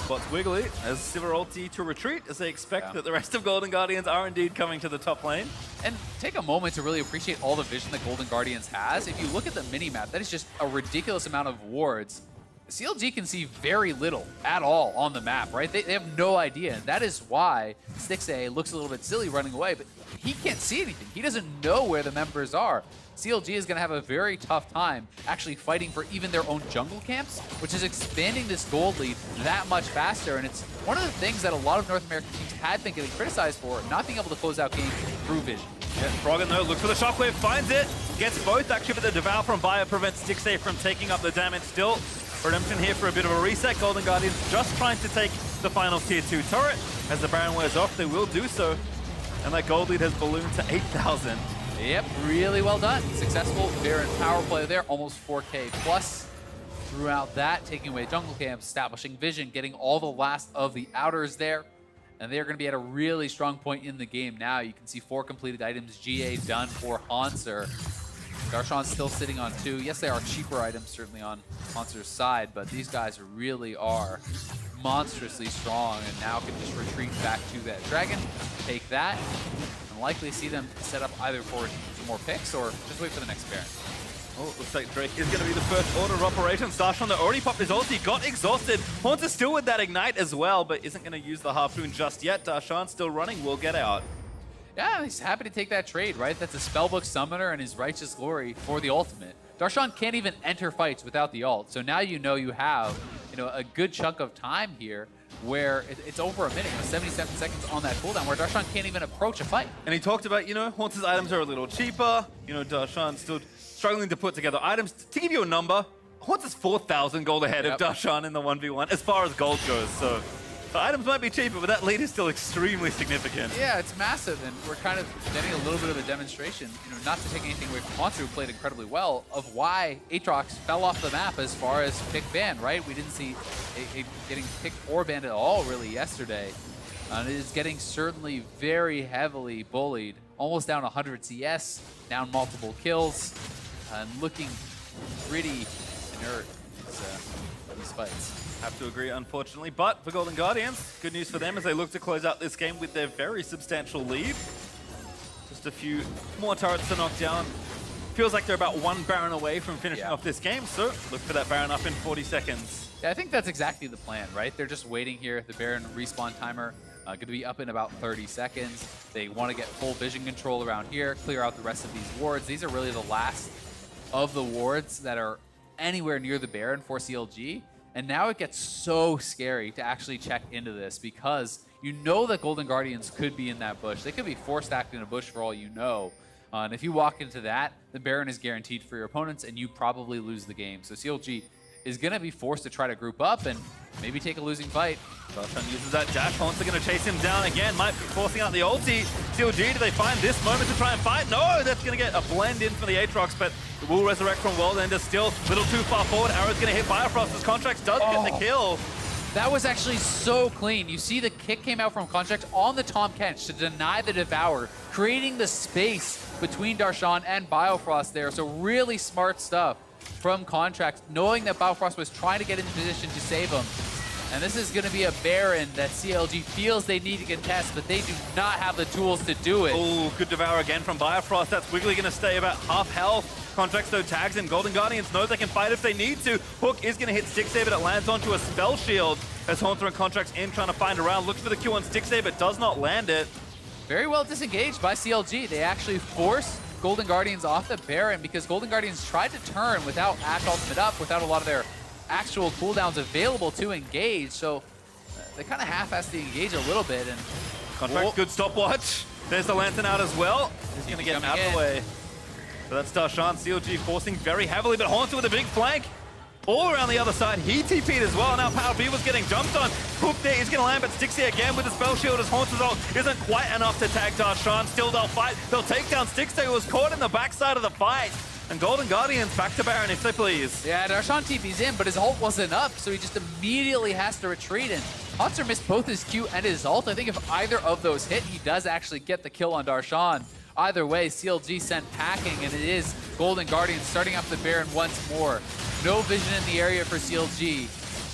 Spots Wiggly as Sivir ulti to retreat as they expect that the rest of Golden Guardians are indeed coming to the top lane. And take a moment to really appreciate all the vision that Golden Guardians has. If you look at the mini-map, that is just a ridiculous amount of wards. CLG can see very little at all on the map, right? They have no idea. And that is why Stixxay looks a little bit silly running away, but he can't see anything. He doesn't know where the members are. CLG is going to have a very tough time actually fighting for even their own jungle camps, which is expanding this gold lead that much faster. And it's one of the things that a lot of North American teams had been getting criticized for, not being able to close out games through vision. Yeah, Froggen though looks for the shockwave, finds it, gets both actually, but the Devour from Bio prevents Stixxay from taking up the damage still. Redemption here for a bit of a reset. Golden Guardians just trying to take the final tier 2 turret. As the Baron wears off, they will do so. And that gold lead has ballooned to 8,000. Yep, really well done. Successful Baron power play there, almost 4K plus throughout that, taking away jungle camps, establishing vision, getting all the last of the outers there. And they're going to be at a really strong point in the game now. You can see 4 completed items, GA done for Haunter. Darshan's still sitting on 2. Yes, they are cheaper items, certainly on Haunter's side, but these guys really are monstrously strong and now can just retreat back to that dragon, take that, and likely see them set up either for some more picks or just wait for the next Baron. Oh, it looks like Drake is going to be the first order of operations. Darshan that already popped his ulti, got exhausted. Haunter still with that ignite as well, but isn't going to use the harpoon just yet. Darshan still running, will get out. Yeah, he's happy to take that trade, right? That's a Spellbook Summoner and his Righteous Glory for the ultimate. Darshan can't even enter fights without the ult, so now you know you have a good chunk of time here where it's over a minute, 77 seconds on that cooldown, where Darshan can't even approach a fight. And he talked about, Hauntz's items are a little cheaper. Darshan's still struggling to put together items. To give you a number, Haunts is 4,000 gold ahead of Darshan in the 1v1 as far as gold goes. So the items might be cheaper, but that lead is still extremely significant. Yeah, it's massive, and we're kind of getting a little bit of a demonstration, not to take anything away from Hauntz, who played incredibly well, of why Aatrox fell off the map as far as pick ban, right? We didn't see it getting picked or banned at all, really, yesterday. And it is getting certainly very heavily bullied, almost down 100 CS, down multiple kills, and looking pretty inert these fights. Have to agree, unfortunately. But for Golden Guardians, good news for them as they look to close out this game with their very substantial lead. Just a few more turrets to knock down. Feels like they're about one Baron away from finishing off this game, so look for that Baron up in 40 seconds. Yeah, I think that's exactly the plan, right? They're just waiting here. The Baron respawn timer going to be up in about 30 seconds. They want to get full vision control around here, clear out the rest of these wards. These are really the last of the wards that are anywhere near the Baron for CLG. And now it gets so scary to actually check into this because you know that Golden Guardians could be in that bush. They could be four-stacked in a bush for all you know. And if you walk into that, the Baron is guaranteed for your opponents and you probably lose the game. So CLG is going to be forced to try to group up and maybe take a losing fight. Darshan uses that dash. Haunts are going to chase him down again. Might be forcing out the ulti. CLG, do they find this moment to try and fight? No, that's going to get a blend in for the Aatrox, but it will resurrect from World Ender still. A little too far forward. Arrow's going to hit Biofrost as Contracts does get the kill. That was actually so clean. You see the kick came out from Contract on the Tahm Kench to deny the Devour, creating the space between Darshan and Biofrost there. So really smart stuff from Contract, knowing that Biofrost was trying to get into position to save him. And this is going to be a Baron that CLG feels they need to contest, but they do not have the tools to do it. Oh, good Devour again from Biofrost. That's Wiggly going to stay about half health. Contracts though tags in. Golden Guardians know they can fight if they need to. Hook is going to hit Stick but it lands onto a Spell Shield as Haunter and Contracts in trying to find a round. Looks for the Q on Stick but does not land it. Very well disengaged by CLG. They actually force Golden Guardians off the Baron because Golden Guardians tried to turn without Ash ultimate up, without a lot of their actual cooldowns available to engage. So they kind of half-assed the engage a little bit. And Contract, good stopwatch. There's the Lantern out as well. He's going to get out of the way. So that's Darshan, CLG forcing very heavily, but Haunter with a big flank. All around the other side, he TP'd as well. Now Power B was getting jumped on. Hook there, he's going to land, but Stixie again with the Spell Shield as Haunter's ult isn't quite enough to tag Darshan. Still they'll fight. They'll take down Stixie, who was caught in the backside of the fight. And Golden Guardians back to Baron if they please. Yeah, Darshan TP's in, but his ult wasn't up, so he just immediately has to retreat. And Haunter missed both his Q and his ult. I think if either of those hit, he does actually get the kill on Darshan. Either way, CLG sent packing, and it is Golden Guardians starting up the Baron once more. No vision in the area for CLG.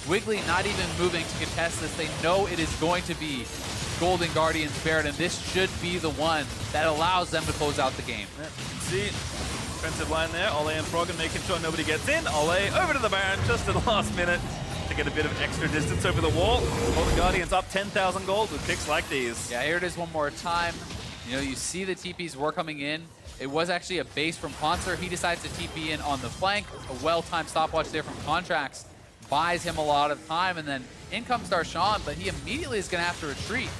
Wiggly not even moving to contest this. They know it is going to be Golden Guardians Baron, and this should be the one that allows them to close out the game. Yep, you can see defensive line there. Ole and Froggen making sure nobody gets in. Ole over to the Baron just at the last minute to get a bit of extra distance over the wall. Golden Guardians up 10,000 gold with picks like these. Yeah, here it is one more time. You see the TPs were coming in. It was actually a base from Haunter. He decides to TP in on the flank. A well-timed stopwatch there from Contracts buys him a lot of time, and then in comes Darshan, but he immediately is going to have to retreat.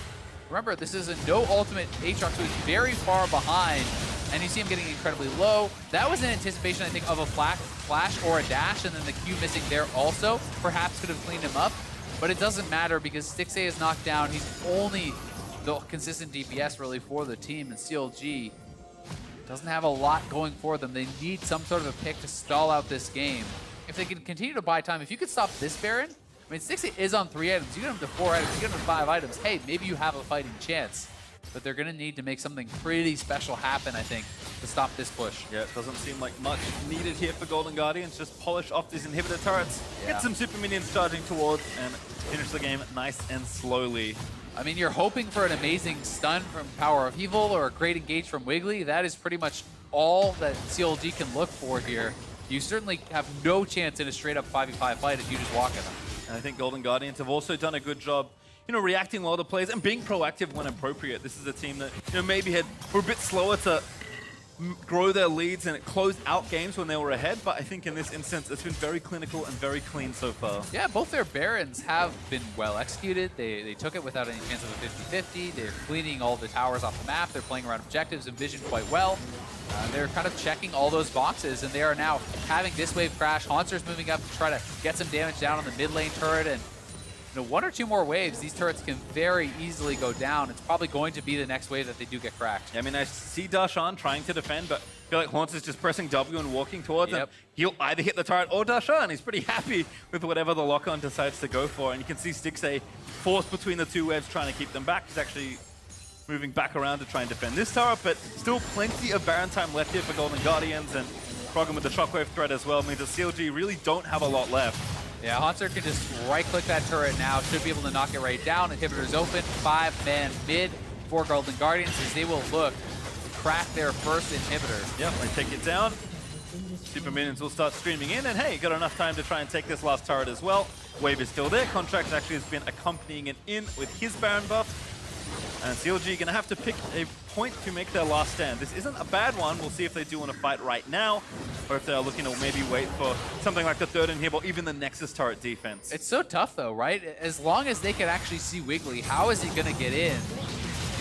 Remember, this is a no ultimate Aatrox, who is very far behind, and you see him getting incredibly low. That was in anticipation, I think, of a flash or a dash, and then the Q missing there also perhaps could have cleaned him up, but it doesn't matter because Stixie is knocked down. He's only the consistent DPS really for the team, and CLG doesn't have a lot going for them. They need some sort of a pick to stall out this game. If they can continue to buy time, if you could stop this Baron, I mean, Stixie is on 3 items. You get him to 4 items, you get him to 5 items. Hey, maybe you have a fighting chance. But they're going to need to make something pretty special happen, I think, to stop this push. Yeah, it doesn't seem like much needed here for Golden Guardians. Just polish off these inhibitor turrets, get some super minions charging towards, and finish the game nice and slowly. I mean, you're hoping for an amazing stun from Power of Evil or a great engage from Wiggly. That is pretty much all that CLG can look for here. You certainly have no chance in a straight-up 5v5 fight if you just walk at them. And I think Golden Guardians have also done a good job, reacting well to plays and being proactive when appropriate. This is a team that, maybe were a bit slower to grow their leads and close out games when they were ahead, but I think in this instance, it's been very clinical and very clean so far. Yeah, both their Barons have been well executed. They took it without any chance of a 50-50. They're cleaning all the towers off the map. They're playing around objectives and vision quite well. They're kind of checking all those boxes, and they are now having this wave crash. Haunter's moving up to try to get some damage down on the mid lane turret, and one or two more waves, these turrets can very easily go down. It's probably going to be the next wave that they do get cracked. Yeah, I mean, I see Darshan trying to defend, but I feel like Haunter's just pressing W and walking towards him. He'll either hit the turret or Darshan. He's pretty happy with whatever the lock-on decides to go for. And you can see Stixxay forced between the two waves trying to keep them back. He's actually moving back around to try and defend this turret, but still plenty of Baron time left here for Golden Guardians, and Froggen with the shockwave threat as well means that CLG really don't have a lot left. Yeah, Haunter can just right-click that turret now. Should be able to knock it right down. Inhibitor's open. 5-man mid for Golden Guardians as they will look to crack their first inhibitor. Yep, they take it down. Super minions will start streaming in, and hey, got enough time to try and take this last turret as well. Wave is still there. Contract actually has been accompanying it in with his Baron buff. And CLG going to have to pick a point to make their last stand. This isn't a bad one. We'll see if they do want to fight right now, or if they're looking to maybe wait for something like the third inhibitor or even the Nexus turret defense. It's so tough though, right? As long as they can actually see Wiggly, how is he going to get in?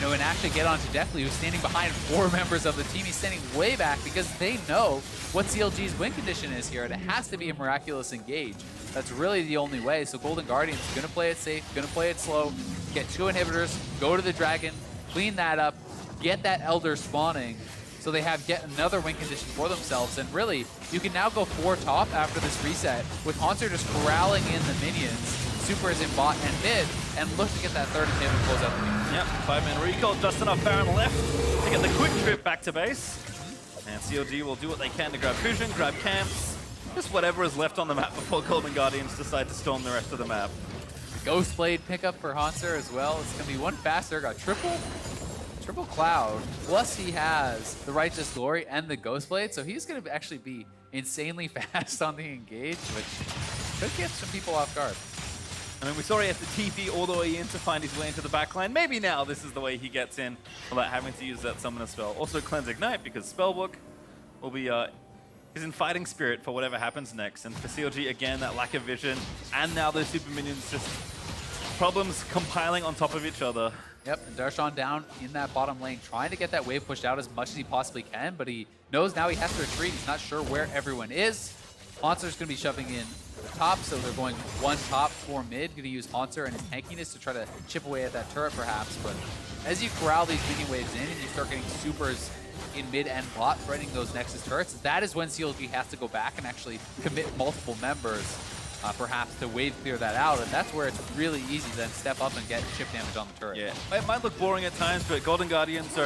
And actually get onto Deathly, who's standing behind 4 members of the team. He's standing way back because they know what CLG's win condition is here, and it has to be a miraculous engage. That's really the only way. So Golden Guardians is going to play it safe, going to play it slow, get 2 inhibitors, go to the Dragon, clean that up, get that Elder spawning, so they have yet another win condition for themselves. And really, you can now go 4 top after this reset, with Haunter just corralling in the minions. Super is in bot and mid, and look to get that third inhibitor and close out the game. Yep, 5-man recall, just enough Baron left to get the quick trip back to base. And CLG will do what they can to grab vision, grab camps, just whatever is left on the map before Golden Guardians decide to storm the rest of the map. Ghostblade pickup for Haunter as well. It's going to be one faster. Got triple cloud, plus he has the Righteous Glory and the Ghostblade, so he's going to actually be insanely fast on the engage, which could get some people off guard. I mean, we saw he had to TP all the way in to find his way into the backline. Maybe now this is the way he gets in without having to use that summoner spell. Also Cleanse Ignite, because Spellbook will be is in fighting spirit for whatever happens next. And for CLG, again, that lack of vision. And now those super minions just problems compiling on top of each other. Yep, and Darshan down in that bottom lane, trying to get that wave pushed out as much as he possibly can, but he knows now he has to retreat. He's not sure where everyone is. Haunter's going to be shoving in top, so they're going 1 top, 4 mid. Going to use Haunter and his tankiness to try to chip away at that turret, perhaps. But as you corral these minion waves in and you start getting supers in mid and bot, threatening those Nexus turrets, that is when CLG has to go back and actually commit multiple members, perhaps to wave clear that out. And that's where it's really easy to then step up and get chip damage on the turret. Yeah, it might look boring at times, but Golden Guardians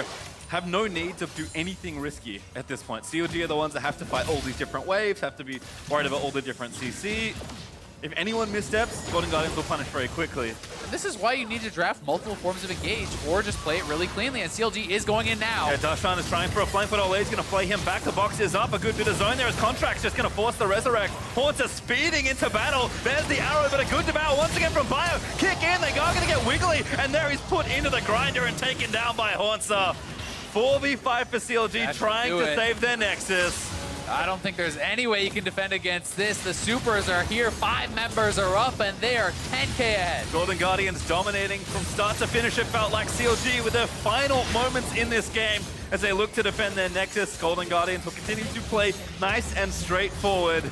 have no need to do anything risky at this point. CLG are the ones that have to fight all these different waves, have to be worried about all the different CC. If anyone missteps, Golden Guardians will punish very quickly. And this is why you need to draft multiple forms of engage or just play it really cleanly, and CLG is going in now. Yeah, Darshan is trying for a flank, but Ole's going to play him back. The box is up, a good bit of zone there as Contract's just going to force the Resurrect. Haunter speeding into battle. There's the arrow, but a good devour once again from Bio. Kick in, they are going to get Wiggly, and there he's put into the grinder and taken down by Haunter. 4v5 for CLG, trying to save their Nexus. I don't think there's any way you can defend against this. The supers are here, 5 members are up, and they are 10k ahead. Golden Guardians dominating from start to finish, it felt like CLG with their final moments in this game as they look to defend their Nexus. Golden Guardians will continue to play nice and straightforward.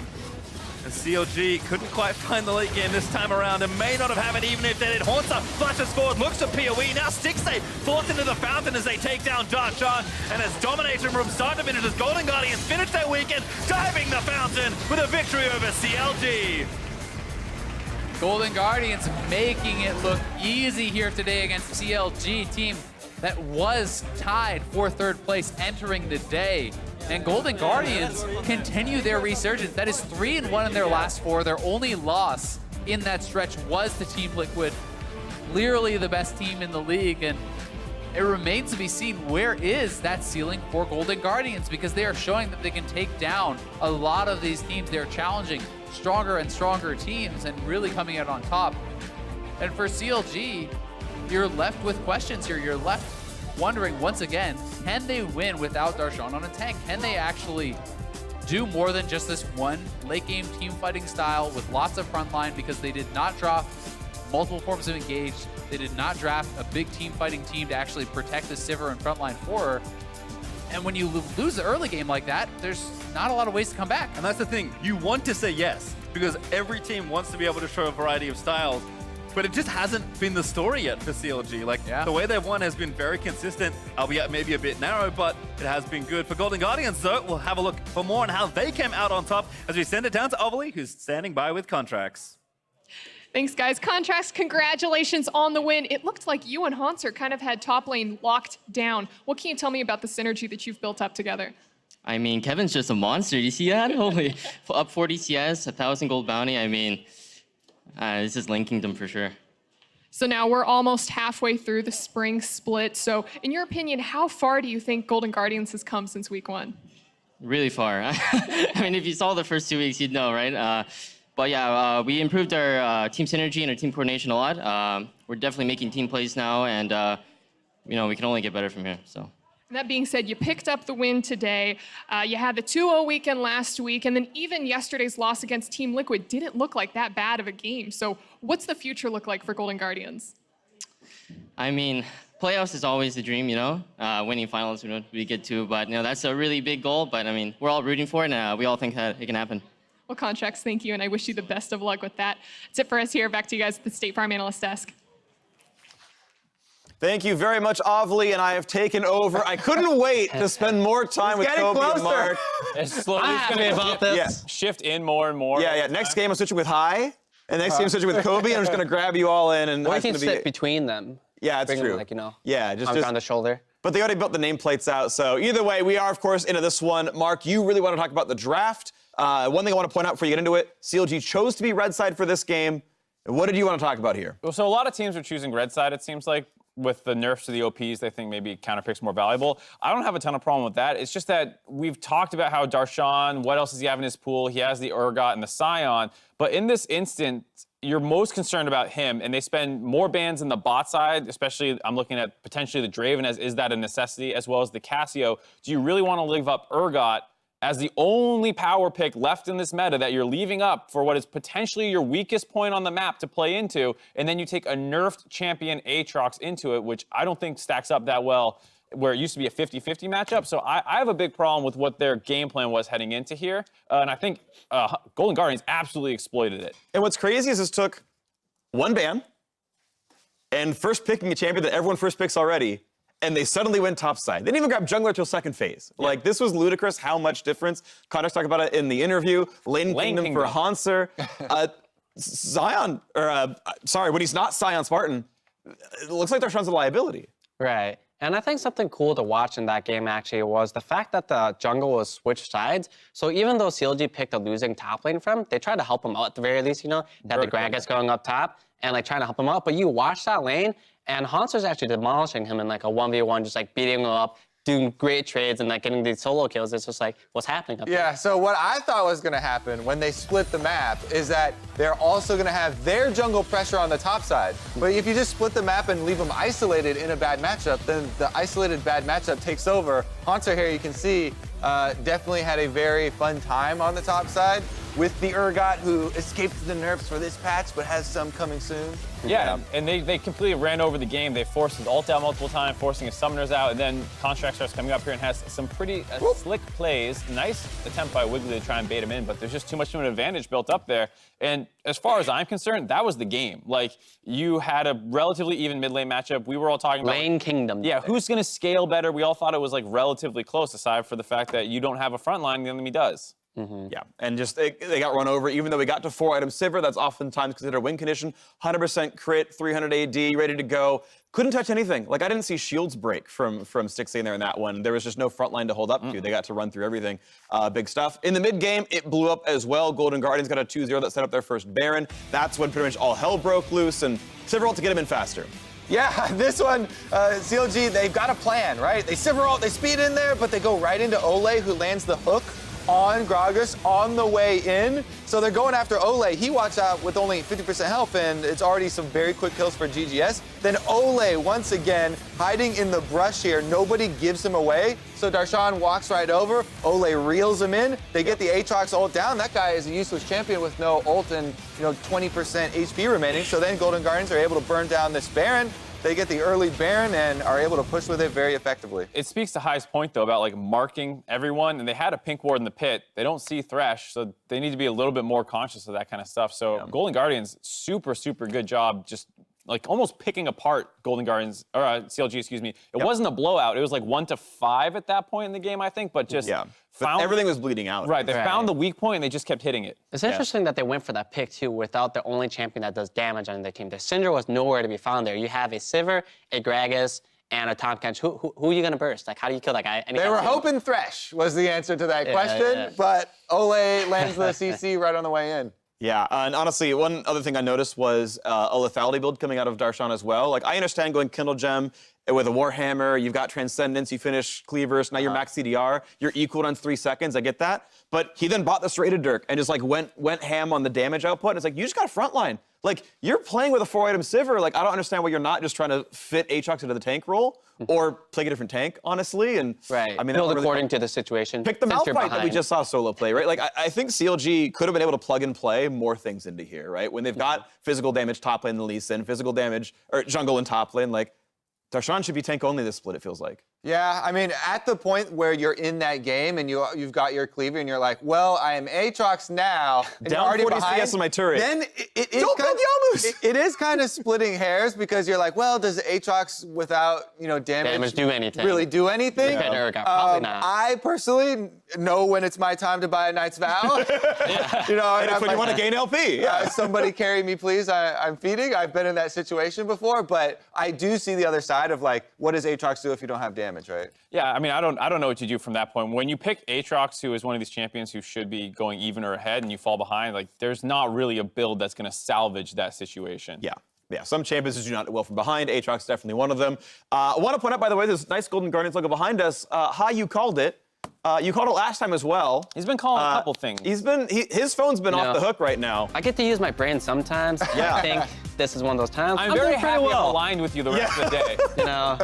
And CLG couldn't quite find the late game this time around and may not have had it even if they did. Haunter flashes forward, looks at PoE, now Stixxay forced into the fountain as they take down Darshan, and as domination from start to finish as Golden Guardians finish their weekend, diving the fountain with a victory over CLG. Golden Guardians making it look easy here today against CLG, team that was tied for 3rd place entering the day. And Golden Guardians continue their resurgence. That is 3-1 in their last 4. Their only loss in that stretch was to Team Liquid. Clearly the best team in the league, and it remains to be seen where is that ceiling for Golden Guardians, because they are showing that they can take down a lot of these teams. They're challenging stronger and stronger teams and really coming out on top. And for CLG, you're left with questions here. You're left wondering, once again, can they win without Darshan on a tank? Can they actually do more than just this one late game team fighting style with lots of frontline, because they did not drop multiple forms of engage. They did not draft a big team fighting team to actually protect the Sivir and frontline for her. And when you lose the early game like that, there's not a lot of ways to come back. And that's the thing, you want to say yes, because every team wants to be able to show a variety of styles, but it just hasn't been the story yet for CLG. Like, the way they've won has been very consistent, albeit maybe a bit narrow, but it has been good. For Golden Guardians, though, we'll have a look for more on how they came out on top as we send it down to Ovally, who's standing by with contracts. Thanks, guys. Contracts, congratulations on the win. It looked like you and Hanser kind of had top lane locked down. What can you tell me about the synergy that you've built up together? I mean, Kevin's just a monster. You see that? Holy, up 40 CS, 1,000 gold bounty. I mean, this is linking them for sure. So now we're almost halfway through the spring split. So in your opinion, how far do you think Golden Guardians has come since week 1? Really far. I mean, if you saw the first 2 weeks, you'd know, right? But yeah, we improved our team synergy and our team coordination a lot. We're definitely making team plays now, and you know, we can only get better from here. So. That being said, you picked up the win today. You had the 2-0 weekend last week, and then even yesterday's loss against Team Liquid didn't look like that bad of a game. So what's the future look like for Golden Guardians? I mean, playoffs is always the dream, you know? Winning finals, we get to, but you know, that's a really big goal. But I mean, we're all rooting for it, and we all think that it can happen. Well, Contracts, thank you, and I wish you the best of luck with that. That's it for us here. Back to you guys at the State Farm Analyst Desk. Thank you very much, Ovally, and I have taken over. I couldn't wait to spend more time with Kobe and Mark. It's slowly going to about this. shift in more and more. Yeah. Next game I'm switching with High, and next game I'm switching with Kobe, and I'm just going to grab you all in. And Or you can sit between them. Yeah, it's Bring true. them, like, you know, yeah, just on the shoulder. But they already built the nameplates out, so either way, we are, of course, into this one. Mark, you really want to talk about the draft. One thing I want to point out before you get into it, CLG chose to be red side for this game. What did you want to talk about here? Well, so a lot of teams are choosing red side, it seems like. With the nerfs to the OPs, they think maybe counterpick's more valuable. I don't have a ton of problem with that. It's just that we've talked about how Darshan, what else does he have in his pool? He has the Urgot and the Scion. But in this instance, you're most concerned about him, and they spend more bans in the bot side, especially I'm looking at potentially the Draven as is that a necessity, as well as the Cassio. Do you really want to leave up Urgot as the only power pick left in this meta that you're leaving up for what is potentially your weakest point on the map to play into, and then you take a nerfed champion Aatrox into it, which I don't think stacks up that well, where it used to be a 50-50 matchup. So I have a big problem with what their game plan was heading into here, and I think Golden Guardians absolutely exploited it. And what's crazy is this took one ban, and first picking a champion that everyone first picks already, and they suddenly went topside. They didn't even grab jungler till second phase. Yeah. Like, this was ludicrous how much difference. Connor's talked about it in the interview. Lane Kingdom for Hanser. Zion, or sorry, when he's not Scion Spartan, it looks like Darshan's a liability. Right. And I think something cool to watch in that game actually was the fact that the jungle was switched sides. So even though CLG picked a losing top lane from him, they tried to help him out at the very least, you know? That the Gragas going up top and like trying to help him out. But you watch that lane, and Hanser's actually demolishing him in like a 1v1, just like beating him up, doing great trades and like getting these solo kills. It's just like, what's happening up there? So what I thought was gonna happen when they split the map is that they're also gonna have their jungle pressure on the top side. But if you just split the map and leave them isolated in a bad matchup, then the isolated bad matchup takes over. Hanser here, you can see, definitely had a very fun time on the top side with the Urgot, who escaped the nerfs for this patch, but has some coming soon. Yeah, and they completely ran over the game. They forced his ult out multiple times, forcing his summoners out, and then Contract starts coming up here and has some pretty slick plays. Nice attempt by Wiggly to try and bait him in, but there's just too much of an advantage built up there. And as far as I'm concerned, that was the game. Like, you had a relatively even mid lane matchup. We were all talking about Lane Kingdom. Yeah, who's going to scale better? We all thought it was like relatively close, aside for the fact that you don't have a front line, the enemy does. Yeah, and just they got run over. Even though we got to 4-item Sivir, that's oftentimes considered a win condition. 100% crit, 300 AD, ready to go. Couldn't touch anything. Like, I didn't see shields break from Stixie in there in that one. There was just no front line to hold up to. They got to run through everything. Big stuff. In the mid game, it blew up as well. Golden Guardians got a 2-0 that set up their first Baron. That's when pretty much all hell broke loose, and Sivir ult to get him in faster. Yeah, this one, CLG, they've got a plan, right? They Sivir ult, they speed in there, but they go right into Ole, who lands the hook on Gragas on the way in. So they're going after Ole. He walks out with only 50% health, and it's already some very quick kills for GGS. Then Ole, once again, hiding in the brush here. Nobody gives him away. So Darshan walks right over. Ole reels him in. They get the Aatrox ult down. That guy is a useless champion with no ult and 20% HP remaining. So then Golden Guardians are able to burn down this Baron. They get the early Baron and are able to push with it very effectively. It speaks to High's point, though, about like marking everyone, and they had a pink ward in the pit. They don't see Thresh, so they need to be a little bit more conscious of that kind of stuff. So Golden Guardians, super, super good job just like almost picking apart Golden Guardians, or CLG, excuse me. It wasn't a blowout. It was like 1-5 at that point in the game, I think, but just But everything was bleeding out. Right, they found the weak point and they just kept hitting it. It's interesting that they went for that pick, too, without the only champion that does damage on their team. The Syndra was nowhere to be found there. You have a Sivir, a Gragas, and a Tahm Kench. Who are you going to burst? Like, how do you kill that guy? They were hoping Thresh was the answer to that question, but Ole lands the CC right on the way in. Yeah, and honestly, one other thing I noticed was a lethality build coming out of Darshan as well. Like, I understand going Kindle Gem with a Warhammer, you've got Transcendence, you finish Cleavers, now you're max CDR, you're equal in 3 seconds, I get that. But he then bought the Serrated Dirk and just like went ham on the damage output. And it's like, you just got a frontline. Like, you're playing with a 4-item Sivir. Like, I don't understand why you're not just trying to fit Aatrox into the tank role or play a different tank, honestly. And Right. I mean, build really according to the situation. pick the since you're Malphite that we behind. just saw solo play, right? Like, I think CLG could have been able to plug and play more things into here, right? When they've got physical damage top lane in the Lee Sin, physical damage, or jungle and top lane, like, Darshan should be tank only this split, it feels like. Yeah, I mean, at the point where you're in that game and you've got your cleaver and you're like, well, I am Aatrox now, and Down you're already 40 behind, CS on my turret. then it is Don't build Yamus! it is kind of splitting hairs because you're like, well, does Aatrox without Damage do anything? really do anything? Yeah. Urgot, probably not. I personally know when it's my time to buy a Knight's Vow. You know, And I'm if when you like, want to gain LP, yeah. somebody carry me, please. I'm feeding. I've been in that situation before, but I do see the other side of like, what does Aatrox do if you don't have damage, right? Yeah, I mean, I don't know what you do from that point. When you pick Aatrox, who is one of these champions who should be going even or ahead, and you fall behind, like, there's not really a build that's going to salvage that situation. Yeah, some champions do not do well from behind. Aatrox is definitely one of them. I want to point out, by the way, this nice Golden Guardians logo behind us. Hi, you called it. You called it last time as well. He's been calling a couple things. His phone's been off the hook right now. I get to use my brain sometimes. Yeah. I think this is one of those times. I'm very doing pretty happy well. I'm aligned with you the rest of the day. You know,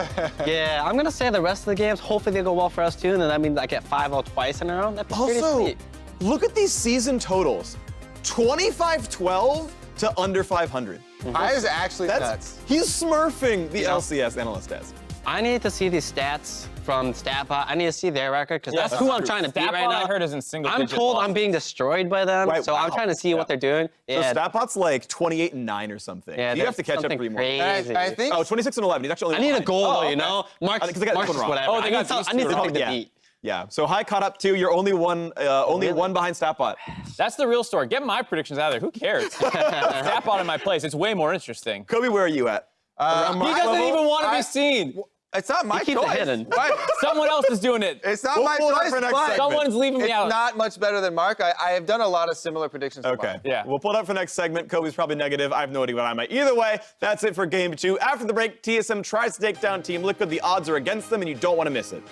yeah, I'm gonna say the rest of the games, hopefully they go well for us too, and then that means I get 5-0 twice in a row. That'd be pretty Also, sweet. look at these season totals. 25-12 to under 500. I is actually nuts. He's smurfing the LCS analyst stats. I need to see these stats from StatBot. I need to see their record because that's who that's I'm trying to beat StatBot, right now. I heard, is in single I'm digit told losses. I'm being destroyed by them, Right, so I'm wow. trying to see what they're doing. So StatBot's like 28-9 or something. Yeah, you have to catch up something pretty more. crazy. I think Oh, 26-11. He's actually I only need a behind. goal, Oh, though, okay. you know? Mark's, Because they got this one wrong. whatever. Oh, they got these I need two something wrong. to beat. Yeah, so High caught up 2. You're only one behind StatBot. That's the real story. Get my predictions out of there. Who cares? Tap on in my place. It's way more interesting. Kobe, where are you at? Around He Mark doesn't level? even want to be seen. it's not my keeps it choice. hidden. Right? Someone else is doing it. It's not We'll my pull it up choice, for next but segment. Someone's leaving me it's out. not much better than Mark. I have done a lot of similar predictions. to Okay. Mark. Yeah. We'll pull it up for next segment. Kobe's probably negative. I have no idea what I'm at. Either way, that's it for game 2. After the break, TSM tries to take down Team Liquid. The odds are against them, and you don't want to miss it.